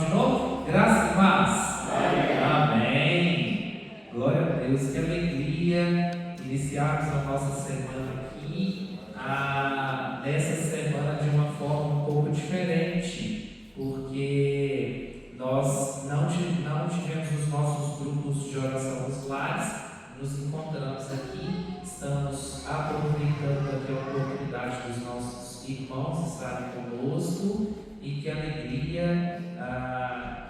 de novo? Graça e paz. Amém. Amém. Glória a Deus, que alegria iniciarmos a nossa semana aqui, nessa semana de uma forma um pouco diferente, porque nós não tivemos os nossos grupos de oração nos lares, nos encontramos aqui, estamos aproveitando aqui a oportunidade dos nossos irmãos estarem conosco, e que alegria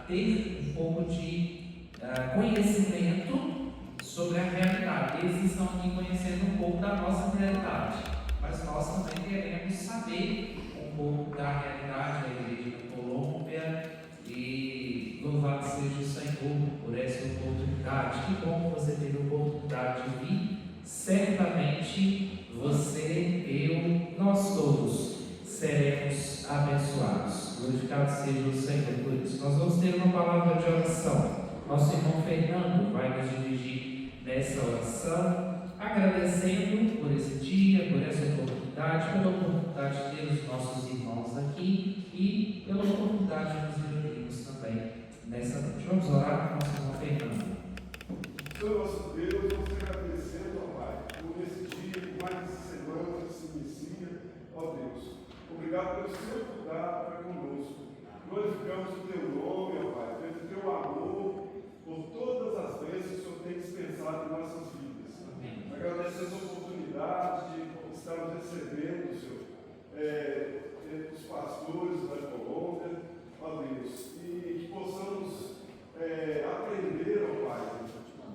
ter um pouco de conhecimento sobre a realidade. Eles estão aqui conhecendo um pouco da nossa realidade, mas nós também queremos saber um pouco da realidade da Igreja da Colômbia, e louvado seja o Senhor por essa oportunidade. Que bom que você teve a oportunidade de vir. Certamente você, eu, nós todos seremos abençoados. Glorificado seja o Senhor por isso. Nós vamos ter uma palavra de oração. Nosso irmão Fernando vai nos dirigir nessa oração, agradecendo por esse dia, por essa oportunidade, pela oportunidade de ter os nossos irmãos aqui e pela oportunidade de nos reunirmos também nessa noite. Vamos orar com o nosso irmão Fernando. Senhor nosso Deus, vamos te agradecendo, ó Pai, por esse dia, por mais essa semana que se inicia, ó Deus. Obrigado pelo seu cuidado para conosco. Glorificamos o teu nome, ó Pai, pelo teu amor, por todas as vezes que o Senhor tem dispensado em nossas vidas. Amém. Agradecemos a oportunidade de estarmos recebendo, Senhor, os pastores da Colômbia, ó Deus, e que possamos aprender, ó Pai,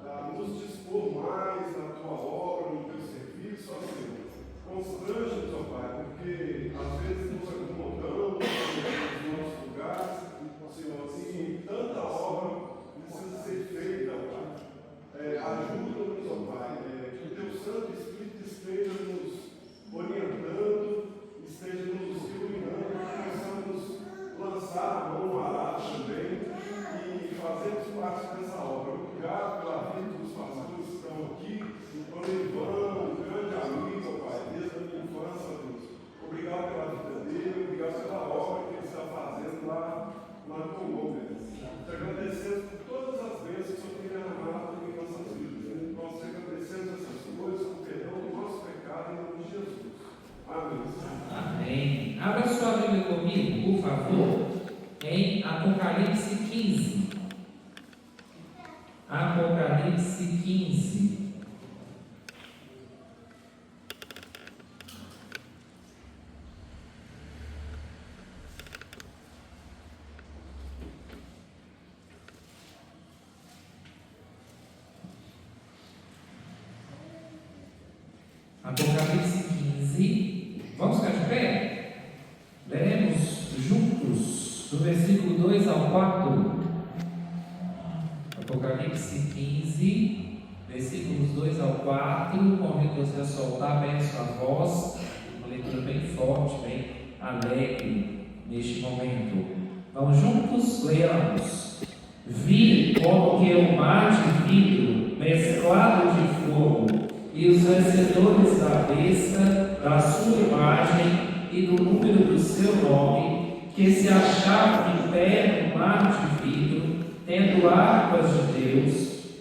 a nos dispor mais na tua obra, no teu serviço, ó Senhor. Constrange-nos, ó Pai, porque às vezes nos acomodamos nos nossos lugares, Senhor, e tanta obra precisa ser feita, ó Pai. Ajuda-nos, ó Pai, que o teu Santo Espírito esteja nos orientando, esteja nos iluminando, que possamos lançar a mão no arado também e fazermos parte dessa obra. Obrigado pela vida dos pastores que estão aqui, pelo Ivan, um grande amigo, ó Pai, desde a minha infância, Deus. Obrigado pela vida dele, obrigado pela obra que ele está fazendo lá na Colômbia. Te agradecemos por todas as vezes que o Senhor tem derramado em nossas vidas. Nós te agradecemos essas coisas, o perdão do nosso pecado em nome de Jesus. Amém. Amém. Abra sua Bíblia comigo, por favor, em Apocalipse 15. Apocalipse 15. Apocalipse 15. Vamos ficar de pé? Leremos juntos do versículo 2 ao 4. Apocalipse 15, versículos 2 ao 4. Convido você a soltar bem a sua voz. Uma leitura bem forte, bem alegre neste momento. Vamos juntos? Leamos. Vi como que o mar de vidro mesclado de fogo, e os vencedores da besta, da sua imagem e do número do seu nome, que se achavam em pé no mar de vidro, tendo harpas de Deus,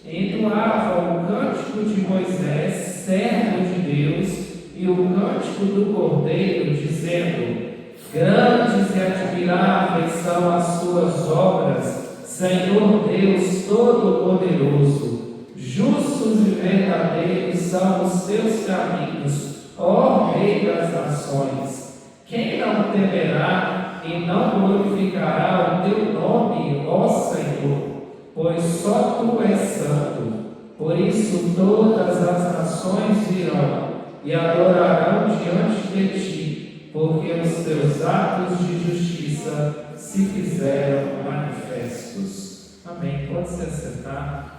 entoavam o cântico de Moisés, servo de Deus, e o cântico do Cordeiro, dizendo: grandes e admiráveis são as suas obras, Senhor Deus Todo-Poderoso. Justos e verdadeiros são os teus caminhos, ó Rei das nações. Quem não temerá e não glorificará o teu nome, ó Senhor? Pois só tu és santo. Por isso todas as nações virão e adorarão diante de ti, porque os teus atos de justiça se fizeram manifestos. Amém. Pode se assentar.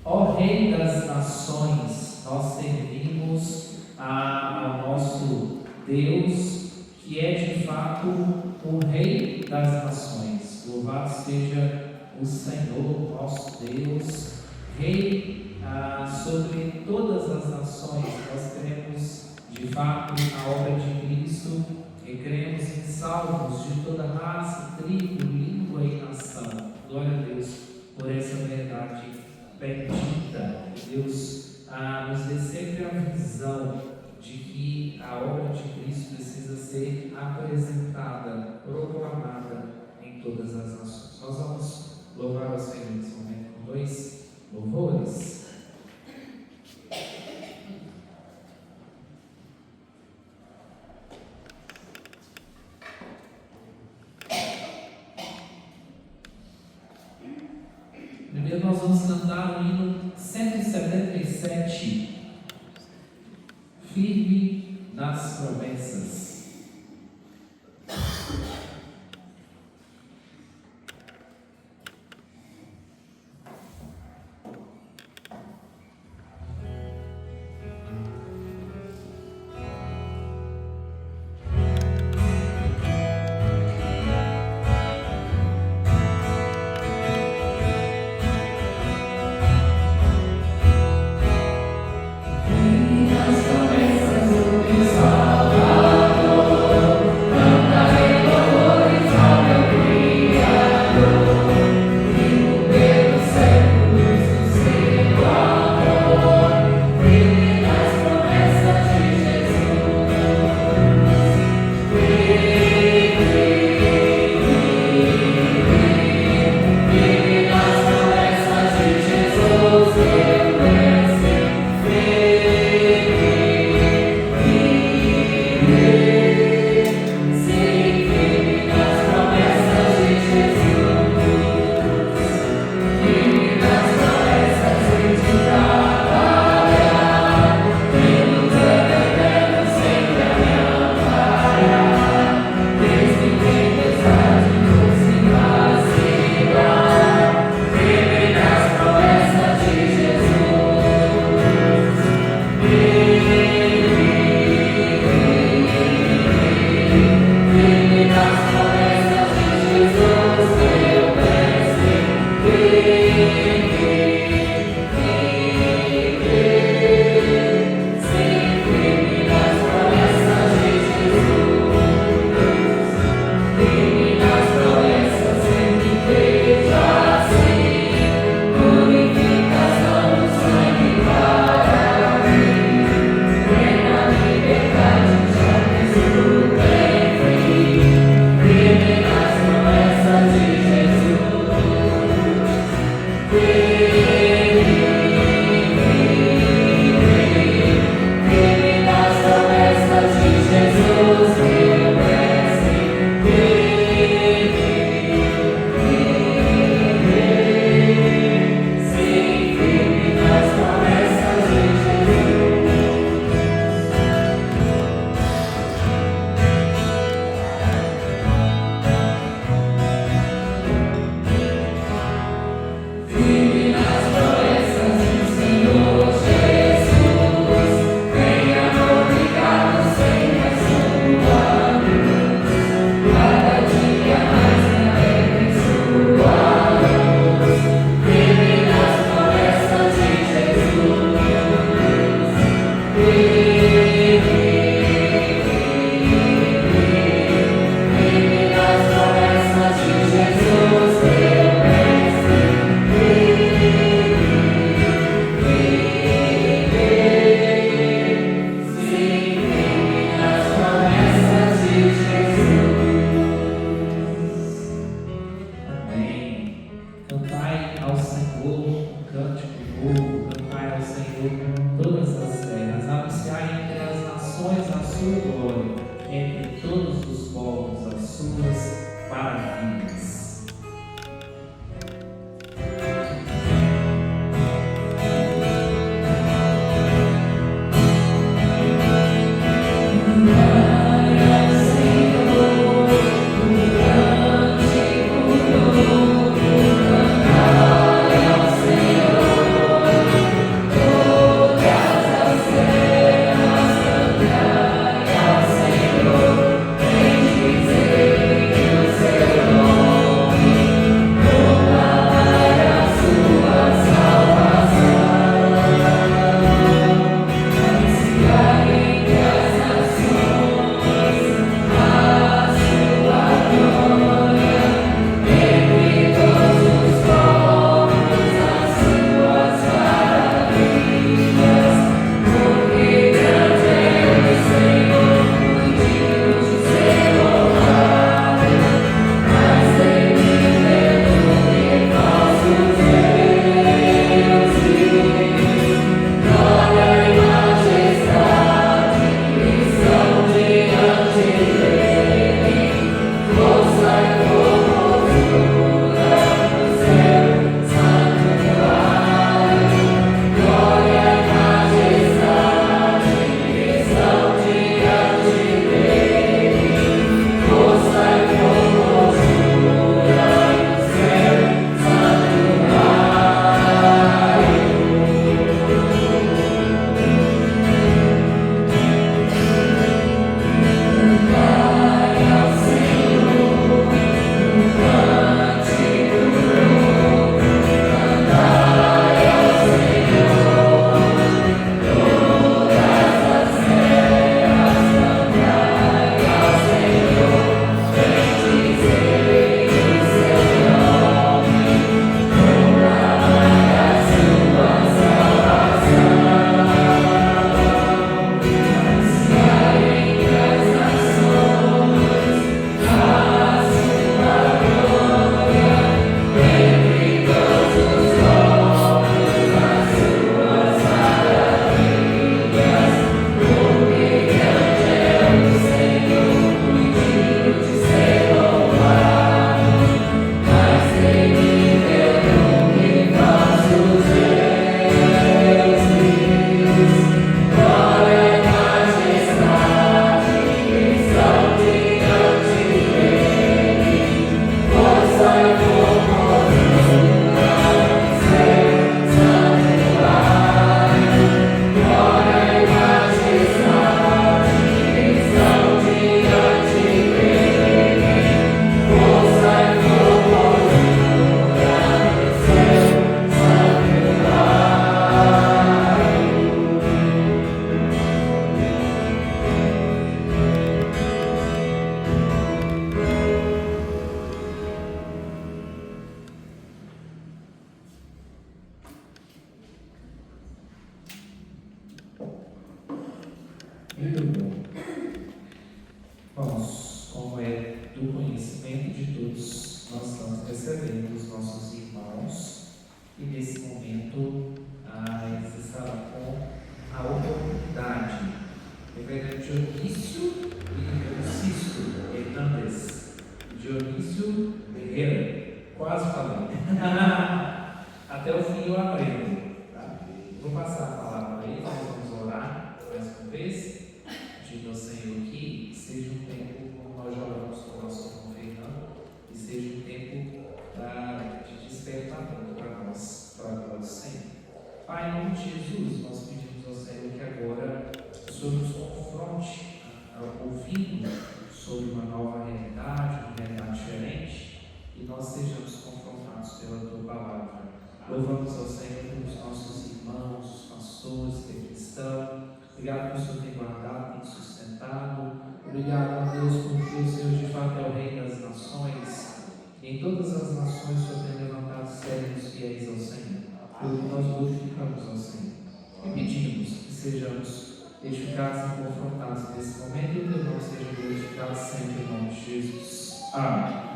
Ó Rei das nações, nós servimos ao nosso Deus, que é de fato o Rei das nações. Louvado seja o Senhor, nosso Deus, Rei sobre todas as nações. Nós cremos de fato na obra de Cristo e cremos em salvos de toda raça, tribo, língua verdade bendita. Deus nos dê sempre a visão de que a obra de Cristo precisa ser apresentada, proclamada em todas as nações. Nós vamos louvar o Senhor nesse momento com 2 louvores. Primeiro nós vamos cantar o hino 177, Firme nas Promessas. As promessas do Salvador. Muito bom. Vamos, como é do conhecimento de todos, nós estamos recebendo os nossos irmãos e nesse momento eles estarão com a oportunidade. Reverendo Dionísio e Francisco Hernandes. Dionísio Ferreira. Quase falei. Até o fim eu aprendo. Tá? Vou passar a palavra para eles, nós vamos orar mais uma vez. Pedindo ao Senhor que seja um tempo, como nós já oramos com o nosso irmão Fernando, e seja um tempo de despertamento para nós, para a glória do Senhor. Pai, em nome de Jesus, nós pedimos ao Senhor que agora o Senhor nos confronte, ouvindo sobre uma nova realidade, uma realidade diferente, e nós sejamos confrontados pela Tua palavra. Louvamos ao Senhor pelos nossos irmãos, os pastores que aqui estão. Obrigado por o Senhor ter guardado, ter sustentado. Obrigado, Deus, porque o Senhor de fato é o Rei das nações. E em todas as nações o Senhor tem levantado sérios fiéis ao Senhor. Pelo que nós glorificamos ao Senhor. E pedimos que sejamos edificados e confrontados nesse momento e o teu nome seja glorificado sempre em nome de Jesus. Amém.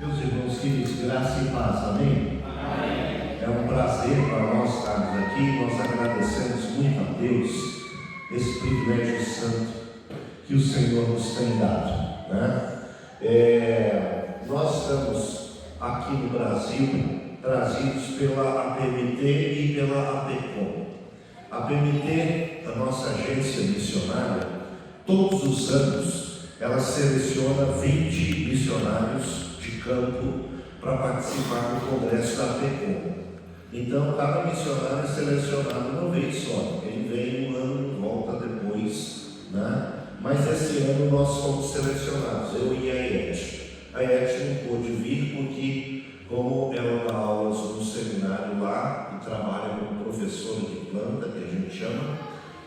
Meus irmãos queridos, graça e paz, amém? Amém? É um prazer para nós estarmos aqui. Nós agradecemos muito a Deus esse privilégio santo que o Senhor nos tem dado, né? Nós estamos aqui no Brasil trazidos pela APMT e pela APECOM. A APMT, a nossa agência missionária, todos os anos ela seleciona 20 missionários de campo para participar do congresso da APECOM. Então, cada missionário é selecionado uma vez só, ele vem um ano e volta depois, né? Mas esse ano nós fomos selecionados, eu e a Iete. A Iete não pôde vir porque, como ela dá aulas no seminário lá e trabalha como professora de planta, que a gente chama,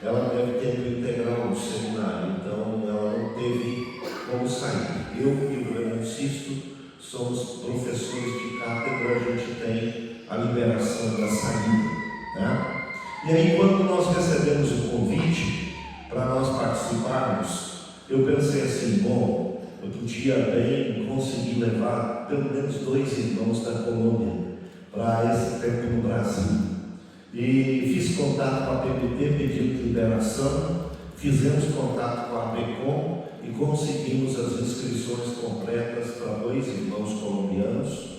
ela deve tempo integral no seminário, então ela não teve como sair. Eu e o Reverendo Sisto somos professores de cátedra, a gente tem a liberação da saída, né? E aí, quando nós recebemos o convite para nós participarmos, eu pensei assim, bom, eu podia bem conseguir levar pelo menos 2 irmãos da Colômbia para esse tempo no Brasil. E fiz contato com a PPT, pedindo liberação, fizemos contato com a APECOM e conseguimos as inscrições completas para 2 irmãos colombianos,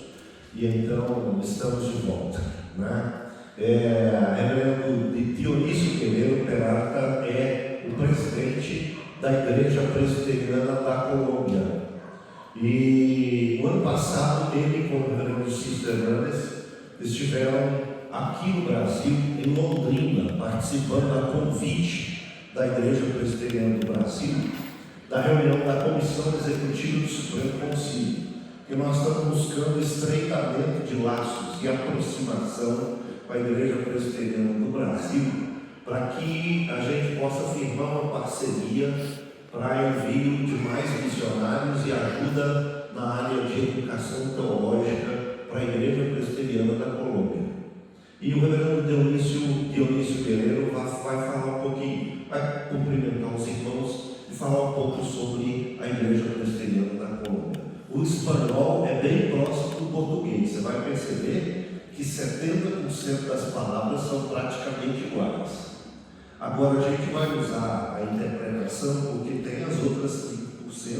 e então estamos de volta, né? Reverendo Dionísio Quevedo Peralta é o presidente da Igreja Presbiteriana da Colômbia, e no ano passado ele com o Reverendo Sisto Hernandes estiveram aqui no Brasil, em Londrina, participando a convite da Igreja Presbiteriana do Brasil, da reunião da Comissão Executiva do Supremo Concílio, que nós estamos buscando estreitamento de laços e aproximação com a Igreja Presbiteriana do Brasil, para que a gente possa firmar uma parceria para envio de mais missionários e ajuda na área de educação teológica para a Igreja Presbiteriana da Colômbia. E o Reverendo Dionísio Pereira vai falar um pouquinho, vai cumprimentar os irmãos e falar um pouco sobre a Igreja Presbiteriana da Colômbia. O espanhol é bem próximo do português, você vai perceber que 70% das palavras são praticamente iguais. Agora a gente vai usar a interpretação porque tem as outras 30%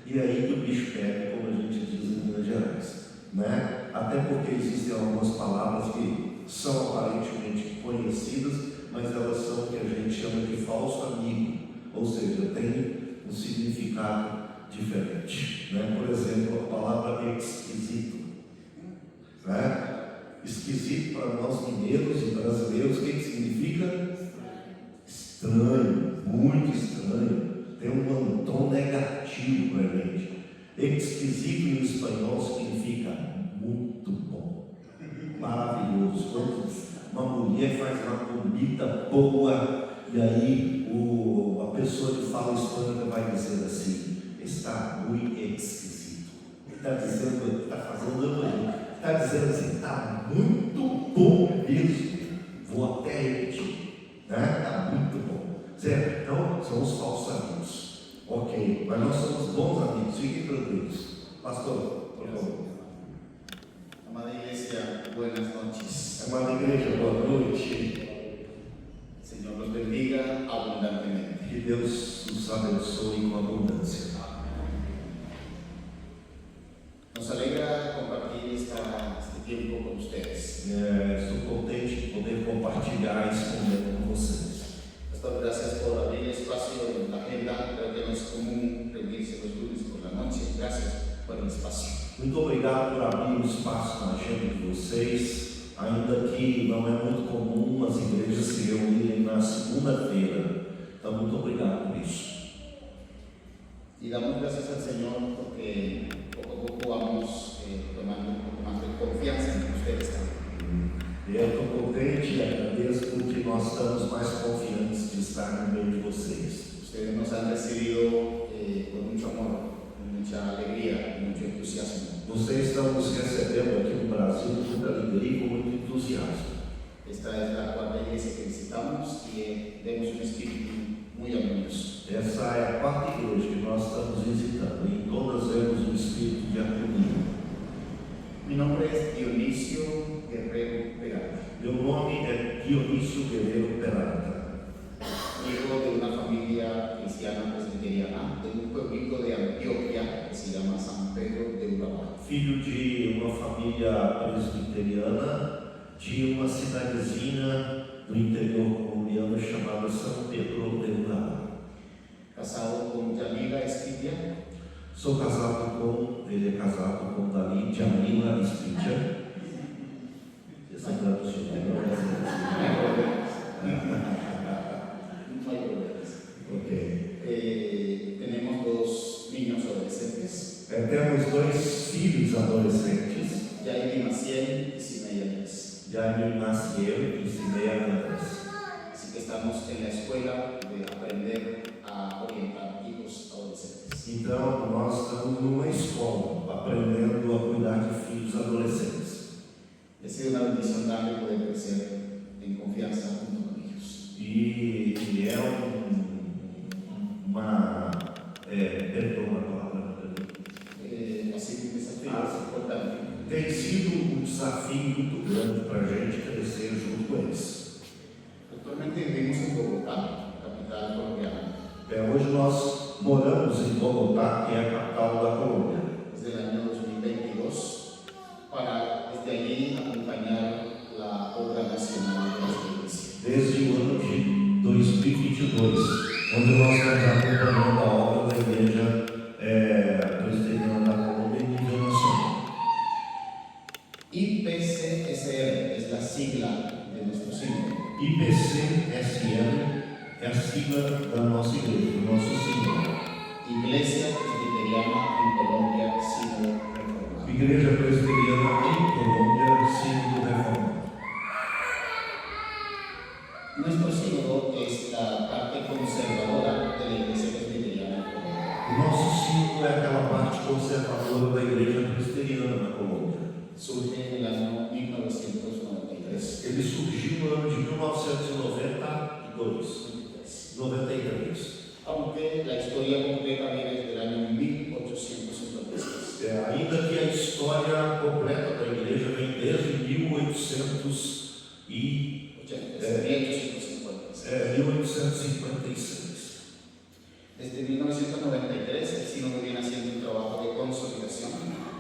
e aí que o bicho pega, como a gente diz em Minas Gerais, né? Até porque existem algumas palavras que são aparentemente conhecidas, mas elas são o que a gente chama de falso amigo, ou seja, tem um significado diferente, né? Por exemplo, a palavra esquisito, né? Esquisito para nós mineiros e brasileiros, o que significa? Estranho, muito estranho, tem um tom negativo para a gente. Esquisito em espanhol significa muito bom, maravilhoso. Quando uma mulher faz uma comida boa e aí a pessoa que fala hispânica vai dizer assim: está muito esquisito. Está dizendo, está fazendo aí, está dizendo assim: está muito bom mesmo. Vou até repetir, né? Está muito bom, certo? Então são os falsos amigos. Ok, mas nós somos bons amigos, fiquem tranquilos. Pastor, por favor. Amada iglesia, buenas noches. Amada igreja, boa noite. El Señor los bendiga abundantemente. Que Deus nos abençoe com abundância. Nos alegra compartir este tiempo con ustedes. Estou contente de poder compartilhar esse momento com vocês. Pastor, gracias por abrir espacio en la agenda. Creo que no es común reunirse los lunes por la noche. Gracias por el espacio. Muito obrigado por abrir um espaço na agenda de vocês, ainda que não é muito comum as igrejas se reunirem na segunda-feira. Então, muito obrigado por isso. Y damos gracias al Señor porque poco a poco vamos tomando un poco más de confianza en ustedes también. Eu estou contente e agradeço porque nós estamos mais confiantes de estar no meio de vocês. Ustedes nos han recibido con mucho amor, con mucha alegría, con mucho entusiasmo. Vocês estão nos recebendo aqui no Brasil com muita alegria e com muito entusiasmo. Esta es la cuarta iglesia que visitamos y vemos un espíritu muy armonioso. Essa é a quarta igreja que nós estamos visitando e em todas vemos um espírito de harmonia. Mi nombre es Dionisio Guerrero Peralta. Meu nome é Dionísio Guerreiro Peralta. Hijo de una familia cristiana presbiteriana de un pueblito de Antioquia que se llama San Pedro de Urabá. Filho de uma família presbiteriana de uma cidadezinha do interior colombiano chamada São Pedro de Urabá. Casado con Yamila Esquitia. Sou casado ele é casado com Jamila Esquitia. Esse é o seu Ok. Tenemos dos niños adolescentes. Temos dois filhos adolescentes. Jaime Maciel y Simeia Andrés. Jaime Maciel e Simeia Andrés. Así que estamos en la escuela de aprender a orientar hijos adolescentes. Então, nós estamos numa escola, aprendendo a cuidar de filhos adolescentes. Ha sido una bendición darle poder crecer en confianza junto con ellos. E é perdão a palavra. Ha sido un desafío importante. Tem sido um desafio muito grande para a gente crescer junto com eles. Actualmente vivimos en Bogotá, capital colombiana. Hoje nós moramos em Bogotá, que é a capital da Colômbia. Desde el año 2022, para desde allí acompañar la obra nacional de nuestra iglesia. Desde o ano de 2022, onde nós estamos acompanhando a obra da igreja presbiteriana da Colômbia em nível nacional. IPCSR es la sigla de nuestro símbolo. IPCSR é a sigla da nossa igreja, do nosso símbolo. Iglesia Presbiteriana en Colombia, símbolo reformado. Igreja Presbiteriana em Colômbia, símbolo reformado. Nuestro símbolo es la parte conservadora de la Iglesia Presbiteriana en Colombia. O nosso símbolo é aquela parte conservadora da igreja presbiteriana na Colômbia. Surge en el año 1993. Ele surgiu no ano de 1993. Aunque la historia completa viene desde el año 1856. Ainda que a história completa da igreja vem desde 1856. 1956. Desde 1993 el sínodo viene haciendo un trabajo de consolidación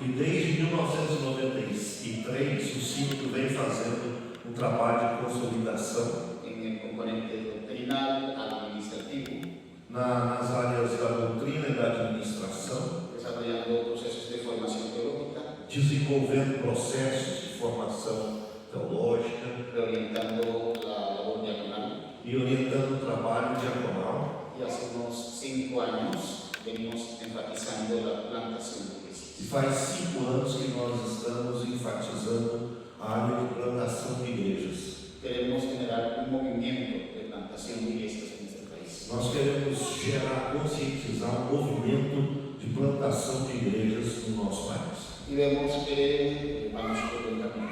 E desde 1993 o Sínodo vem fazendo um trabalho de consolidação en el componente doctrinal, administrativo, nas áreas da doutrina e da administração, desarrollando procesos de formación teológica, desenvolvendo processos de formação teológica reorientando la labor diaconal. e orientando o trabalho diaconal. Y hace unos 5 años venimos enfatizando la plantación de iglesias. E faz 5 anos que nós estamos enfatizando a área de plantação de igrejas. Queremos generar un movimiento de plantación de iglesias en este país. Nós queremos gerar, conscientizar um movimento de plantação de igrejas no nosso país. Y vemos que vamos por buen camino.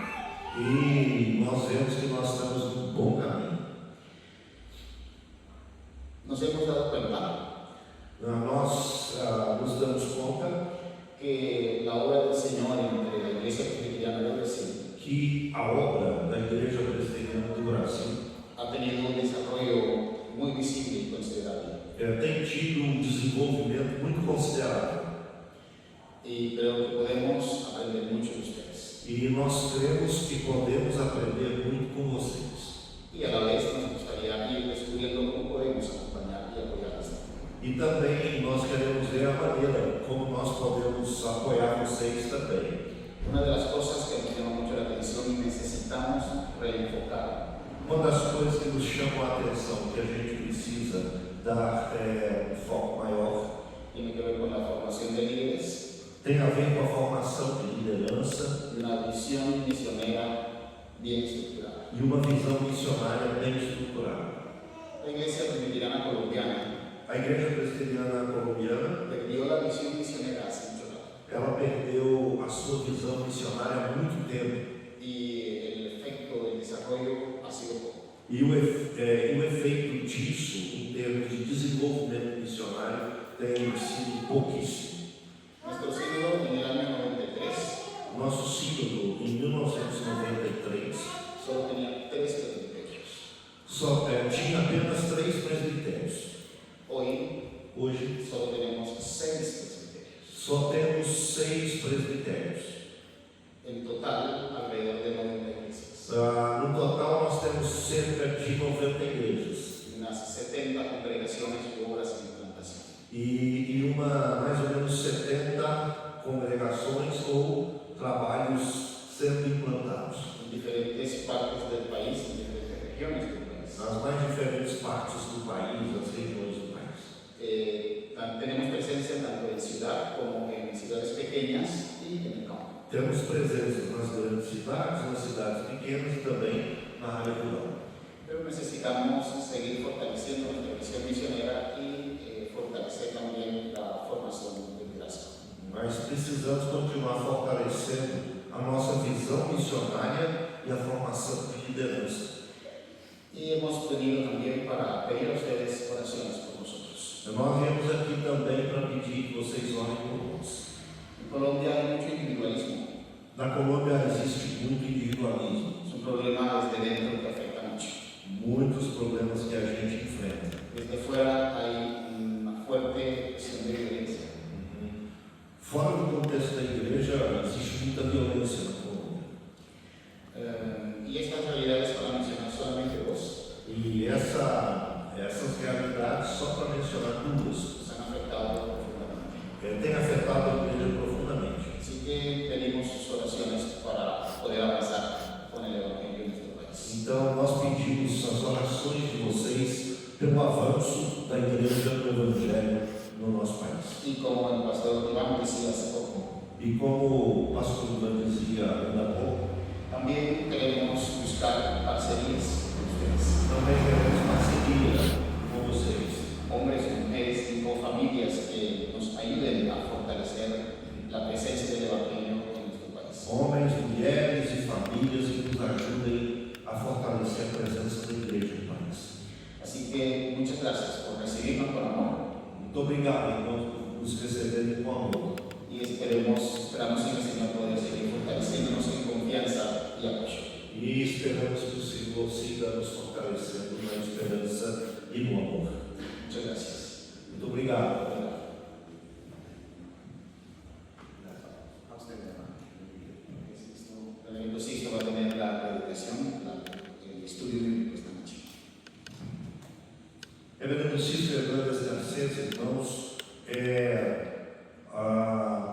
E nós vemos que nós estamos no bom caminho. Nos hemos dado cuenta Nós nos damos conta que la obra del Señor entre la Iglesia Presbiteriana del Brasil que a obra da Igreja Presbiteriana do Brasil ha tenido un desarrollo muy visible y considerable. tem tido um desenvolvimento muito considerável. Y creo que podemos aprender mucho de ustedes. E nós cremos que podemos aprender muito com vocês. Y a la vez nos gustaría ir descubriendo cómo podemos acompañar y apoyarles. E também nós queremos ver a maneira como nós podemos apoiar vocês também. Una de las cosas que nos llama mucho la atención y necesitamos reenfocar Uma das coisas que nos chama a atenção, que a gente precisa dar um foco maior, tiene que ver con la formación de líderes tem a ver com a formação de liderança y una visión misionera bien estructurada. e uma visão missionária bem estruturada. La Iglesia Presbiteriana Colombiana A Igreja Presbiteriana Colombiana, perdió la visión misionera hace mucho rato ela perdeu a sua visão missionária há muito tempo. y el efecto del desarrollo ha sido poco. E o efeito disso, em termos de desenvolvimento missionário, tem sido pouquíssimo. Nuestro sínodo en el año 93 Nosso sínodo, em 1993, solo tenía 3 presbiterios. tinha apenas 3 presbitérios. Hoy Hoje, solo tenemos 6 presbiterios. só temos 6 presbitérios. En total, alrededor de 90 iglesias. No total, nós temos cerca de 90 igrejas. Unas 70 congregaciones u obras de implantación. E mais ou menos 70 congregações ou trabalhos sendo implantados En diferentes partes del país, en diferentes regiones del país. nas mais diferentes partes do país, das regiões do país. Tenemos presencia tanto en ciudad como en ciudades pequeñas y en el campo. Temos presenças nas grandes cidades, nas cidades pequenas e também na área rural. Pero necesitamos seguir fortaleciendo nuestra visión misionera y fortalecer también la formación de liderazgo. Mas precisamos continuar fortalecendo a nossa visão missionária e a formação de liderança. Y hemos venido también para pedir a ustedes oraciones por nosotros. Nós viemos aqui também para pedir que vocês orem por nós. En Colombia hay mucho individualismo. Na Colômbia existe muito individualismo, Es un problema desde dentro que afecta mucho. muitos problemas que a gente enfrenta. Desde fuera hay una fuerte presión de violencia. Fora do contexto da igreja, existe muita violência na Colômbia. Y estas realidades, para mencionar solamente dos, E essas realidades, só para mencionar duas, nos han afectado profundamente. têm afetado a igreja profundamente. Así que pedimos sus oraciones para poder avanzar con el Evangelio en nuestro país. Então, nós pedimos as orações de vocês pelo avanço da igreja do Evangelho no nosso país. Y como el pastor Iván decía hace poco, E como o pastor Ivan dizia ainda há pouco, también queremos buscar parcerías con ustedes. também queremos parceria com vocês. Hombres, mujeres o familias que nos ayuden a fortalecer la presencia del Evangelio en nuestro país. Homens, mulheres e famílias que nos ajudem a fortalecer a presença da igreja no país. Así que muchas gracias por recibirnos con amor Muito obrigado, então, por nos receberem com amor. y esperamos en el Señor poder seguir fortaleciéndonos en confianza y apoyo. E esperamos que o Senhor siga nos fortalecendo na esperança e e no amor. Muchas gracias. Muito obrigado. A usted, hermano. El evento Sisto va a tener la predicación, el estudio bíblico esta noche. Reverendo Cícero Hernandes Garcês, irmãos,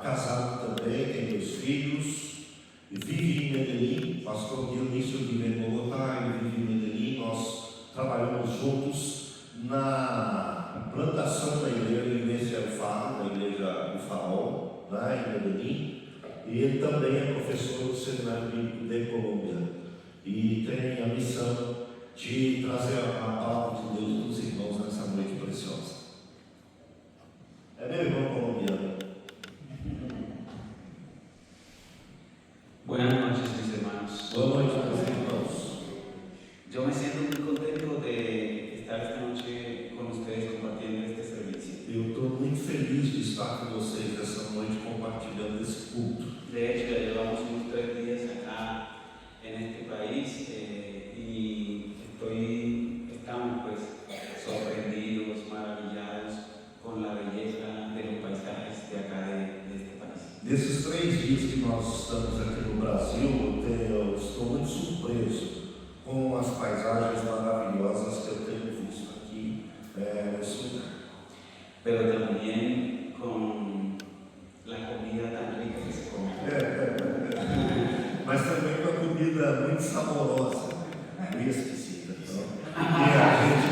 casado também, tem 2 filhos, e vive em Medellín. Pastor Dionísio vive em Bogotá, ele vive em Medellín. Nós trabalhamos juntos na plantação da igreja El Faro, da igreja do Farol, lá em Medellín. E ele também é professor do Seminário Bíblico de Colômbia e tem a missão de trazer a palavra de Deus dos irmãos nessa noite preciosa. É meu irmão colombiano. Buenas noches, mis hermanos. Boa noite, meus irmãos. Yo me siento muy contento de estar esta noche con ustedes compartiendo este servicio. Eu estou muito feliz de estar com vocês essa noite compartilhando esse culto. De hecho, ya llevamos unos 3 días acá en este país y estamos pues sorprendidos, maravillados con la belleza de los paisajes de acá de este país. Nesses 3 dias que nós estamos aqui no Brasil, eu estou muito surpreso com as paisagens maravilhosas que eu tenho visto aqui nesse lugar. Pero también con la comida tan rica que se come. Mas também com a comida muito saborosa, meio esquisita. E a gente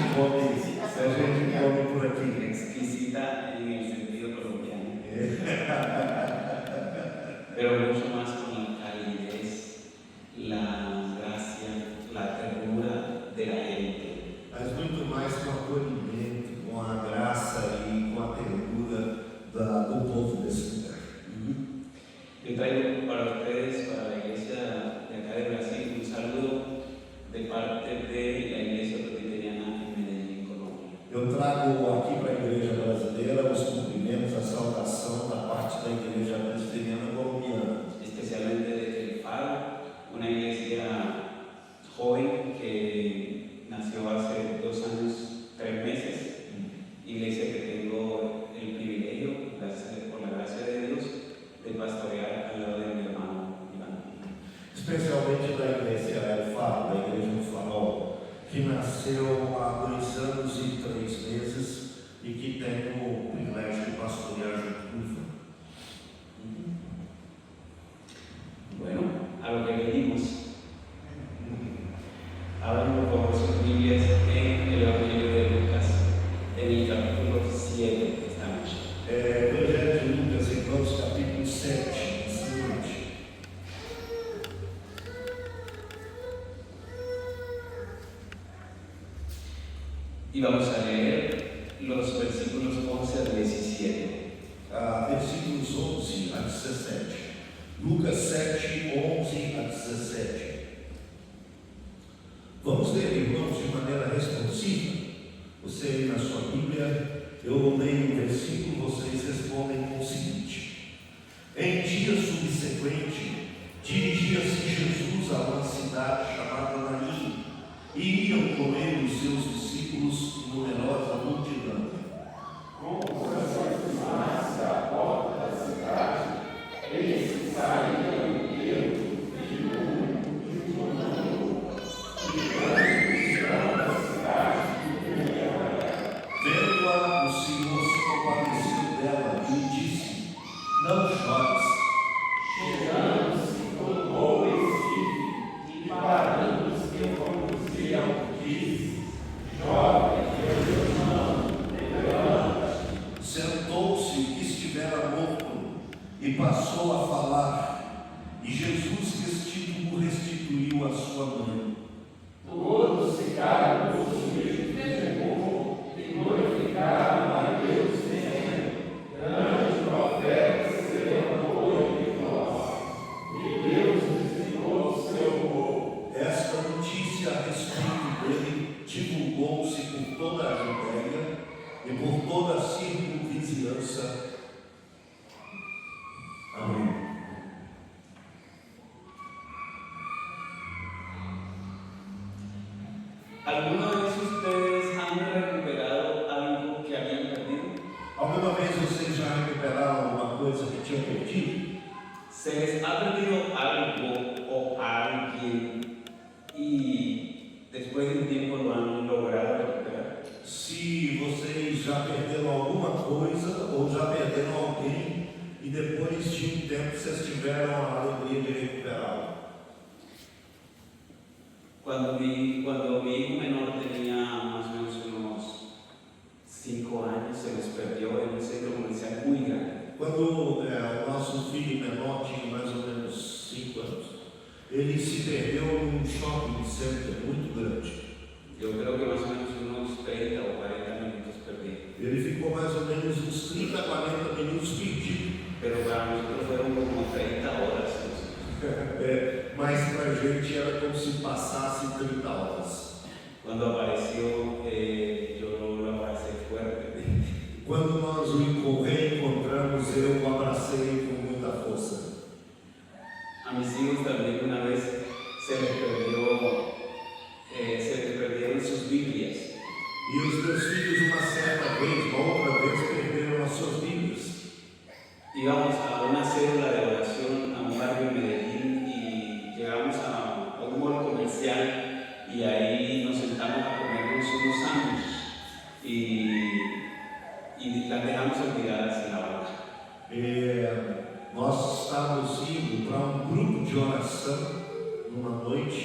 come por aqui. Exquisita en el sentido colombiano. Pero mucho más con la calidez, la gracia, la ternura de la gente. Mas muito mais com o acolhimento, com a graça e com a ternura do povo desse lugar. Yo traigo para ustedes, para la iglesia de acá de Brasil, un saludo de parte de la iglesia presbiteriana en Medellín, Colombia. Eu trago aqui para a igreja brasileira os cumprimentos, a saudação da parte da igreja presbiteriana colombiana. Especialmente de El Faro, una iglesia joven que nació hace 2 años, 3 meses, iglesia que tengo el privilegio, por la gracia de Dios, de pastorear al lado de mi hermano Iván. Especialmente da igreja El Faro, da igreja do Farol, que nasceu há 2 anos e 3 meses e que tem o privilégio de pastorear junto com o Ivan. Bueno, a lo que venimos. Abran por favor sus Biblias en el Evangelio de Lucas, en el capítulo 7 esta noche. Evangelho de Lucas, irmãos, capítulo 7, seguinte. Y vamos a leer los versículos 11 al 17. Versículos 11 a 17. Lucas 7, 11 a 17. Vamos ler, irmãos, de maneira responsiva. Você aí na sua Bíblia, eu leio o versículo, vocês respondem com o seguinte: Em dia subsequente, dirigia-se Jesus a uma cidade chamada Naim, e iam com ele os seus discípulos e numerosa multidão. Como se aproximasse a porta da cidade, eis que saíam Pedro e Vendo-a, o Senhor se compadeceu dela e lhe disse: Não chores. chegando-se, tomou esse e parando os que conduziam, disse: Jovem, teu irmão, levanta-te. Sentou-se o que estivera morto e passou a falar, e Jesus restituiu a sua mãe. Todos ficaram possuídos de temor e glorificaram a Deus, dizendo: Grande profeta se levantou entre nós, e Deus visitou o seu povo. Esta notícia a respeito dele divulgou-se por toda a Judéia e por toda a circunvizinhança. Amém. ¿Alguna vez ustedes han recuperado ¿Se les ha perdido algo o alguien y después de un tiempo lo han logrado recuperar? Se vocês já perderam alguma coisa ou já perderam alguém e depois de um tempo vocês tiveram a alegria de recuperá-lo. Cuando mi hijo menor tenía más o menos unos 5 años, se nos perdió en un centro comercial muy grande. Quando o nosso filho menor tinha mais ou menos 5 anos, ele se perdeu num shopping center muito grande. Yo creo que más o menos unos 30 o 40 minutos perdí. Ele ficou mais ou menos uns 30 a 40 minutos perdido. Pero para nosotros fueron como 30 horas. Mas para a gente era como se passasse 30 horas. Cuando apareció, yo lo abracé fuerte. Quando nós o reencontramos, eu o abracei com muita força. A mis hijos también una vez se les perdieron sus Biblias. E os meus filhos, uma certa vez, uma outra vez, perderam as suas Bíblias. Íbamos a una célula de oración a un barrio en Medellín y llegamos a un mall comercial y ahí nos sentamos a comernos unos sándwiches y las dejamos olvidadas en la banca. Nós estávamos indo para grupo de oração numa noite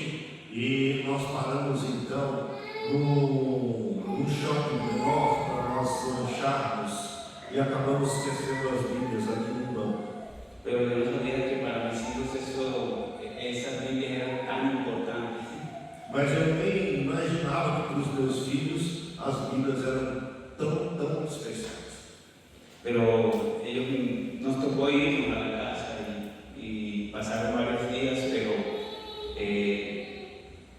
e nós paramos então num shopping menor para nós lancharmos e acabamos esquecendo as Bíblias ali no banco. Pero yo no sabía que para mis hijos esas Biblias eran tan importantes. Mas eu nem imaginava que para os meus filhos as Bíblias eram tão especiais. Pero ellos nos tocó irnos a la casa y pasaron varios días, pero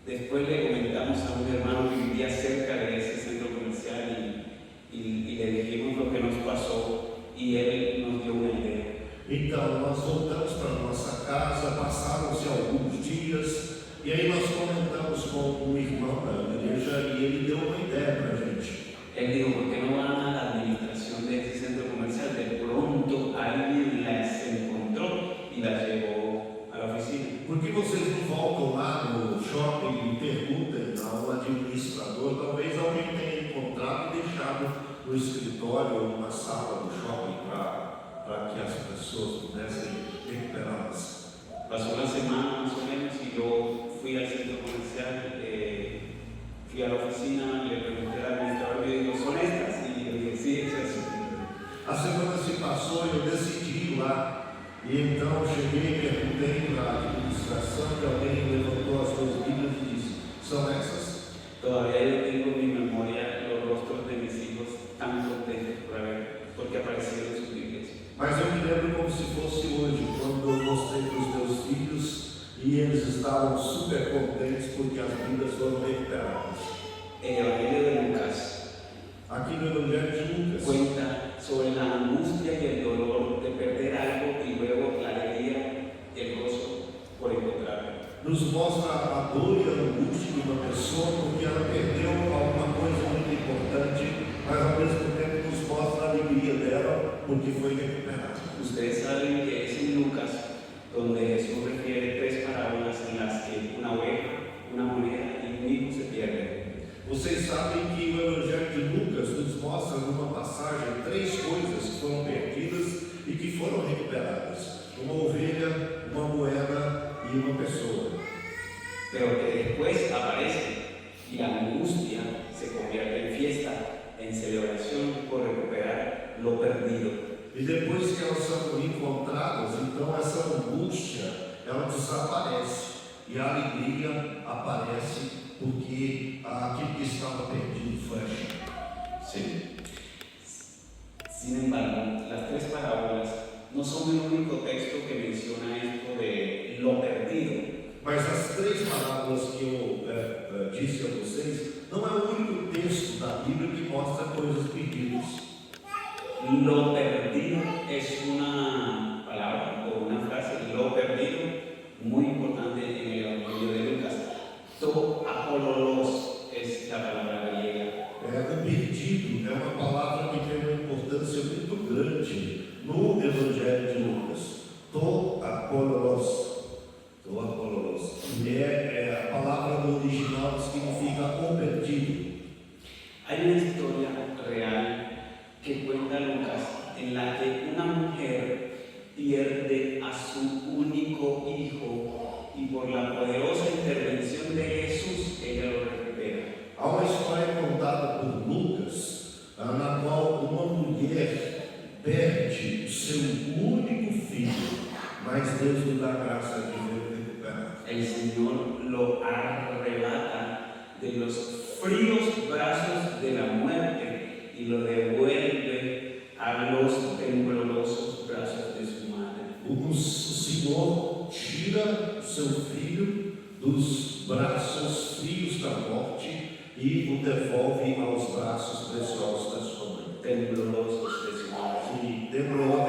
después le comentamos a un hermano que vivía cerca de ese centro comercial y le dijimos lo que nos pasó y él nos dio una idea. Então nós voltamos para a nossa casa, passaram-se alguns dias e aí nós comentamos com um irmão da igreja e ele deu uma ideia para a gente. Él dijo, ¿por qué no van a la administración de este centro comercial? De pronto alguien las encontró y las llevó a la oficina. Por que vocês não voltam lá no shopping e perguntem ao administrador? Talvez alguém tenha encontrado e deixado no escritório ou na sala do shopping para que as pessoas pudessem recuperá-las. Pasó una semana más o menos y yo fui al centro comercial, fui a la oficina, le pregunté al administrador y le digo, ¿son estas? Y yo dije, sí, es eso. A semana se passou e eu decidi ir lá. E então cheguei e perguntei para a administração e alguém levantou as suas Bíblias e disse, são essas? Todavía yo tengo en mi memoria los rostros de mis hijos tan contentos porque aparecieron sus Biblias. Mas eu me lembro como se fosse hoje, quando eu mostrei para os meus filhos e eles estavam super contentes porque as Bíblias foram recuperadas. El Evangelio de Lucas Aqui no Evangelho de Lucas, cuenta sobre la angustia y el dolor de perder algo y luego la alegría y el gozo por encontrarlo. nos mostra a dor e a angústia de uma pessoa porque ela perdeu alguma coisa muito importante, mas ao mesmo tempo nos mostra a alegria dela porque foi recuperada. Ustedes saben que es en Lucas donde Jesús refiere 3 parábolas en las que una oveja, una moneda y un hijo se pierden. Vocês sabem que o Evangelho de Lucas nos mostra numa passagem 3 coisas que foram perdidas e que foram recuperadas: uma ovelha, uma moeda e uma pessoa. Pero que después aparece y la angustia se convierte en fiesta, en celebración por recuperar lo perdido. E depois que elas são encontradas, então essa angústia ela desaparece e a alegria aparece porque aquilo que estava perdido foi achado. Sí. Sin embargo, las 3 parábolas no son el único texto que menciona esto de lo perdido. Mas as 3 parábolas que eu disse a vocês não é o único texto da Bíblia que mostra coisas perdidas. Lo perdido es una palabra o una frase, lo perdido, muy importante en el Evangelio de Lucas. To apololos es la palabra griega. O perdido é uma palavra que tem uma importância muito grande no Evangelho de Lucas. To apóstolos. Apololos. A palavra no original significa o perdido. Hay una historia real que cuenta Lucas en la que una mujer pierde a su único hijo y por la poderosa intervención de Jesús ella lo recupera. Há uma história contada por Lucas, na qual uma mulher perde o seu único filho, mas Deus lhe dá graça de ver recuperar. El Señor lo arrebata de los fríos brazos de la muerte y lo devuelve a los temblorosos brazos de su madre. O Senhor tira o seu filho dos braços frios da morte e o devolve aos braços preciosos da sua mãe. Temblorosos de su madre. E temblor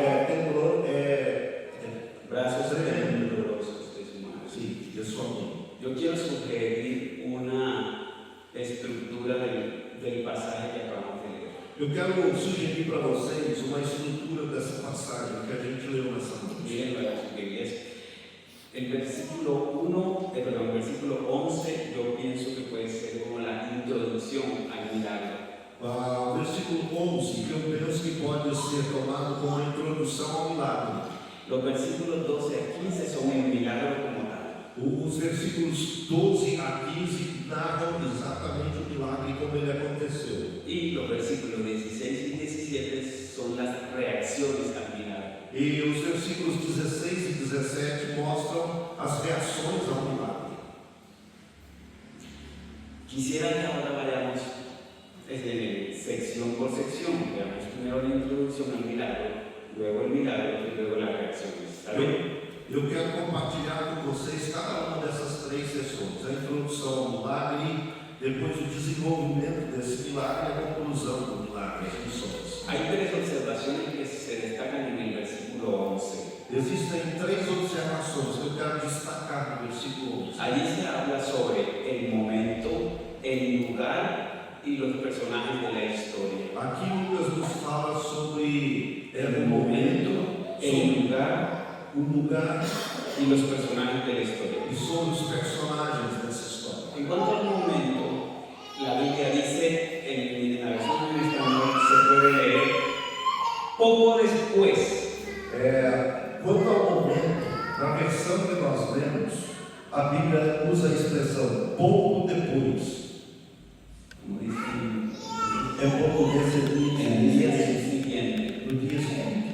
Brazos temblorosos de su madre. sim, de sua mãe. Yo quiero sugerir una estructura del pasaje que acabamos de leer. Eu quero sugerir para vocês uma estrutura dessa passagem que a gente leu nessa noite. Miren para sus Biblias. El versículo 11, yo pienso que puede ser como la introducción al milagro. Versículo 11, que eu penso que pode ser tomado como a introdução ao milagre. Los versículos 12 a 15 son el milagro como tal. Os versículos 12 a 15 narram exatamente o milagre como ele aconteceu. Y los versículos 16 y 17 son las reacciones al milagro. E os versículos 16 e 17 mostram as reações ao milagre. Quisiera que ahora vayamos sección por sección. Veamos primero la introducción al milagro, luego el milagro y luego las reacciones. ¿Está bien? Eu quero compartilhar com vocês cada uma dessas três sessões. A introdução ao milagre, depois o desenvolvimento desse milagre e a conclusão do milagre, as lições. Hay tres observaciones que se destacan en el versículo 11. Existem três observações que eu quero destacar no versículo 11. Allí se habla sobre el momento, el lugar y los personajes de la historia. Aqui Lucas nos fala sobre El momento, el lugar o lugar y los personajes de la historia. e sobre os personagens dessa história. En cuanto al momento, la Biblia dice, en la versión en español se puede leer, poco después. Quanto ao momento, na versão que nós lemos, a Bíblia usa a expressão pouco depois. Como dicen, É português en el día siguiente. siguiente. No dia seguinte.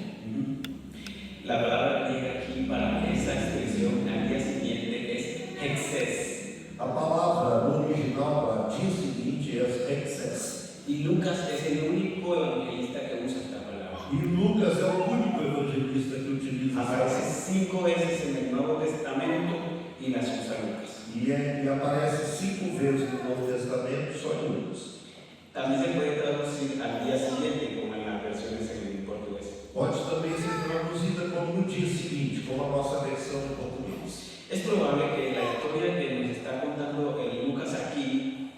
La palabra griega aquí para esa expresión al día siguiente es hexes. A palavra no original para dia seguinte é excess. Y Lucas es el único evangelista que usa esta palabra. E Lucas é o único evangelista que utiliza Aparece essa 5 veces en el Nuevo Testamento y las usa Lucas. e aparece 5 vezes no Novo Testamento só em Lucas. También se puede traducir al día siguiente, como en las versiones en portugués. Pode também ser traduzida como no dia seguinte, como a nossa versão em português. Es probable que la historia que nos está contando Lucas aquí